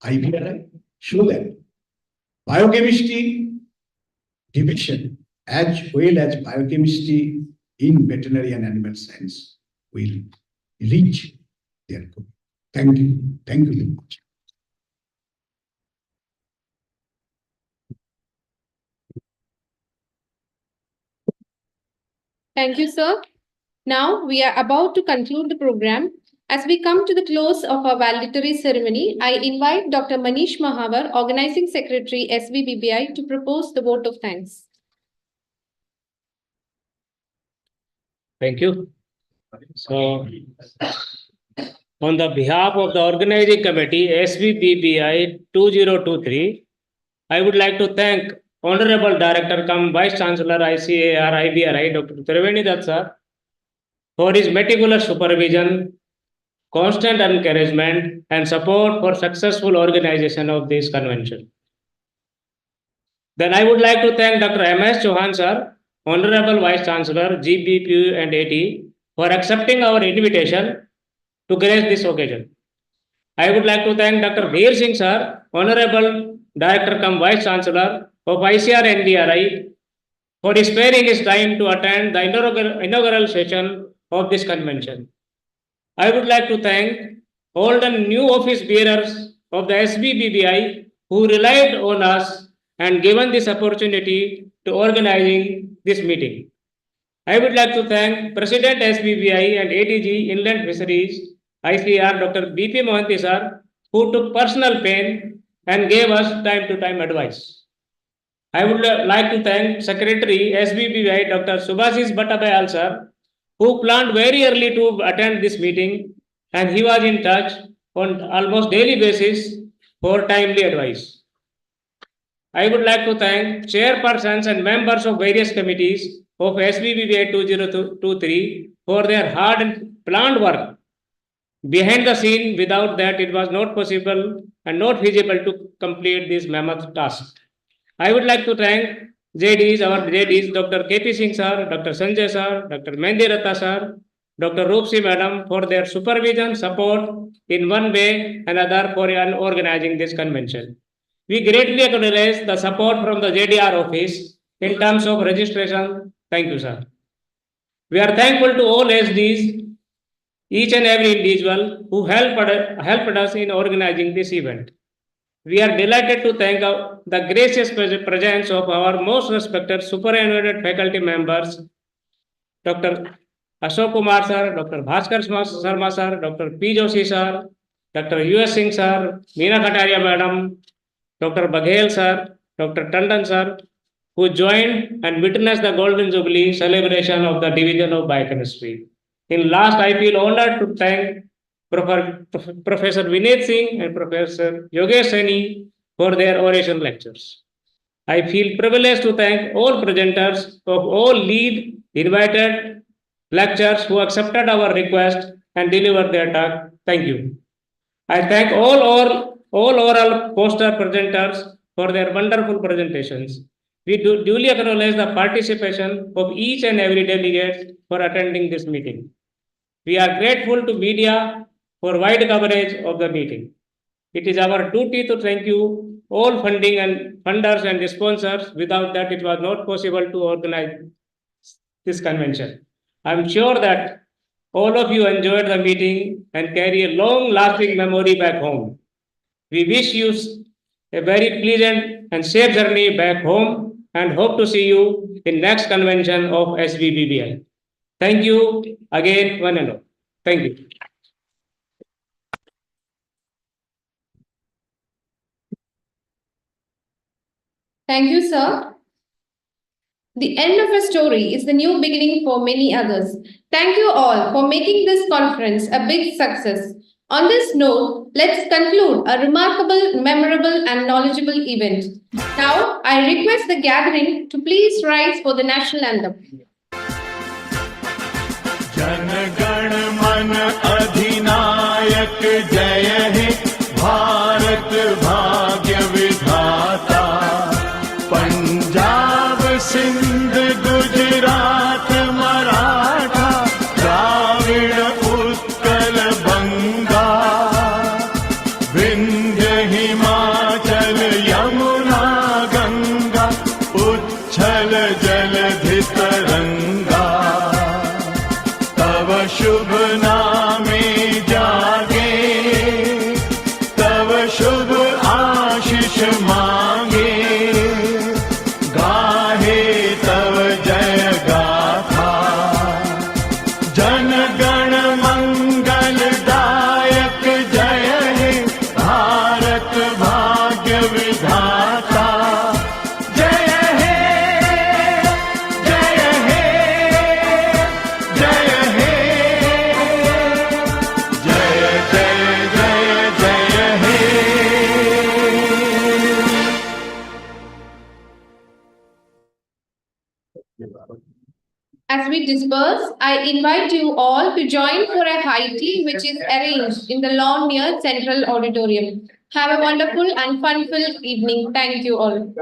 IBRI, so that biochemistry division as well as biochemistry in veterinary and animal science will reach their goal. Thank you. Thank you very much. Thank you, sir. Now we are about to conclude the program. As we come to the close of our valedictory ceremony, I invite Dr. Manish Mahavar, Organizing Secretary, SVBBI, to propose the vote of thanks. Thank you. So, on the behalf of the organizing committee, SVBBI 2023, I would like to thank Honorable Director cum Vice Chancellor ICAR IBRI, Dr. Triveni Dutt sir, for his meticulous supervision, constant encouragement, and support for successful organization of this convention. Then I would like to thank Dr. M.S. Chauhan sir, Honorable Vice Chancellor, GBPU and AT, for accepting our invitation to grace this occasion. I would like to thank Dr. Veer Singh sir, Honorable Director cum Vice Chancellor of ICR NDRI, for sparing his time to attend the inaugural session of this convention. I would like to thank old and new office bearers of the SVBBI who relied on us and given this opportunity to organizing this meeting. I would like to thank President SVBI and ADG Inland Fisheries, ICR Dr. BP Mohanty sir, who took personal pain and gave us time to time advice. I would like to thank Secretary SVBBI Dr. Subhasis Bhattabayal sir, who planned very early to attend this meeting, and he was in touch on almost daily basis for timely advice. I would like to thank chairpersons and members of various committees of SVBBI 2023 for their hard and planned work. behind the scene. Without that, it was not possible and not feasible to complete this mammoth task. I would like to thank our JDs, Dr. KP Singh sir, Dr. Sanjay sir, Dr. Mendi Ratta sir, Dr. Roopsi madam for their supervision, support in one way and another for organizing this convention. We greatly acknowledge the support from the JDR office in terms of registration. Thank you, sir. We are thankful to all SDs, each and every individual who helped us in organizing this event. We are delighted to thank the gracious presence of our most respected superannuated faculty members, Dr. Ashok Kumar sir, Dr. Bhaskar Sharma sir, Dr. P. Joshi sir, Dr. U.S. Singh sir, Meena Kataria madam, Dr. Baghel sir, Dr. Tandon sir, who joined and witnessed the Golden Jubilee celebration of the Division of Biochemistry. In last, I feel honored to thank Professor Vineet Singh and Professor Yogesh Saini for their oration lectures. I feel privileged to thank all presenters of all lead invited lectures who accepted our request and delivered their talk. Thank you. I thank all oral poster presenters for their wonderful presentations. We duly acknowledge the participation of each and every delegate for attending this meeting. We are grateful to media for wide coverage of the meeting. It is our duty to thank you all funding and funders and sponsors. Without that, it was not possible to organize this convention. I'm sure that all of you enjoyed the meeting and carry a long-lasting memory back home. We wish you a very pleasant and safe journey back home and hope to see you in next convention of SVBBI. Thank you again, one and all. Thank you. Thank you, sir. The end of a story is the new beginning for many others. Thank you all for making this conference a big success. On this note, let's conclude a remarkable, memorable, and knowledgeable event. Now, I request the gathering to please rise for the national anthem. Jana Gana मन अधिनायक जय हे भारत भाग्य विधाता पंजाब सिंध गुजरात मराठा द्राविड़ उत्कल बंगा विंध्य हिमाचल यमुना गंगा उच्छल जलधि तरंगा शुभ नामे जागे तब शुभ आशीष मांगे गाहे तब जय गाथा जन गण मंगल दायक जय हे भारत भाग्य विधाता जय हे जय हे जय हे As we disperse, I invite you all to join for a high tea which is arranged in the lawn near Central Auditorium. Have a wonderful and fun-filled evening. Thank you all.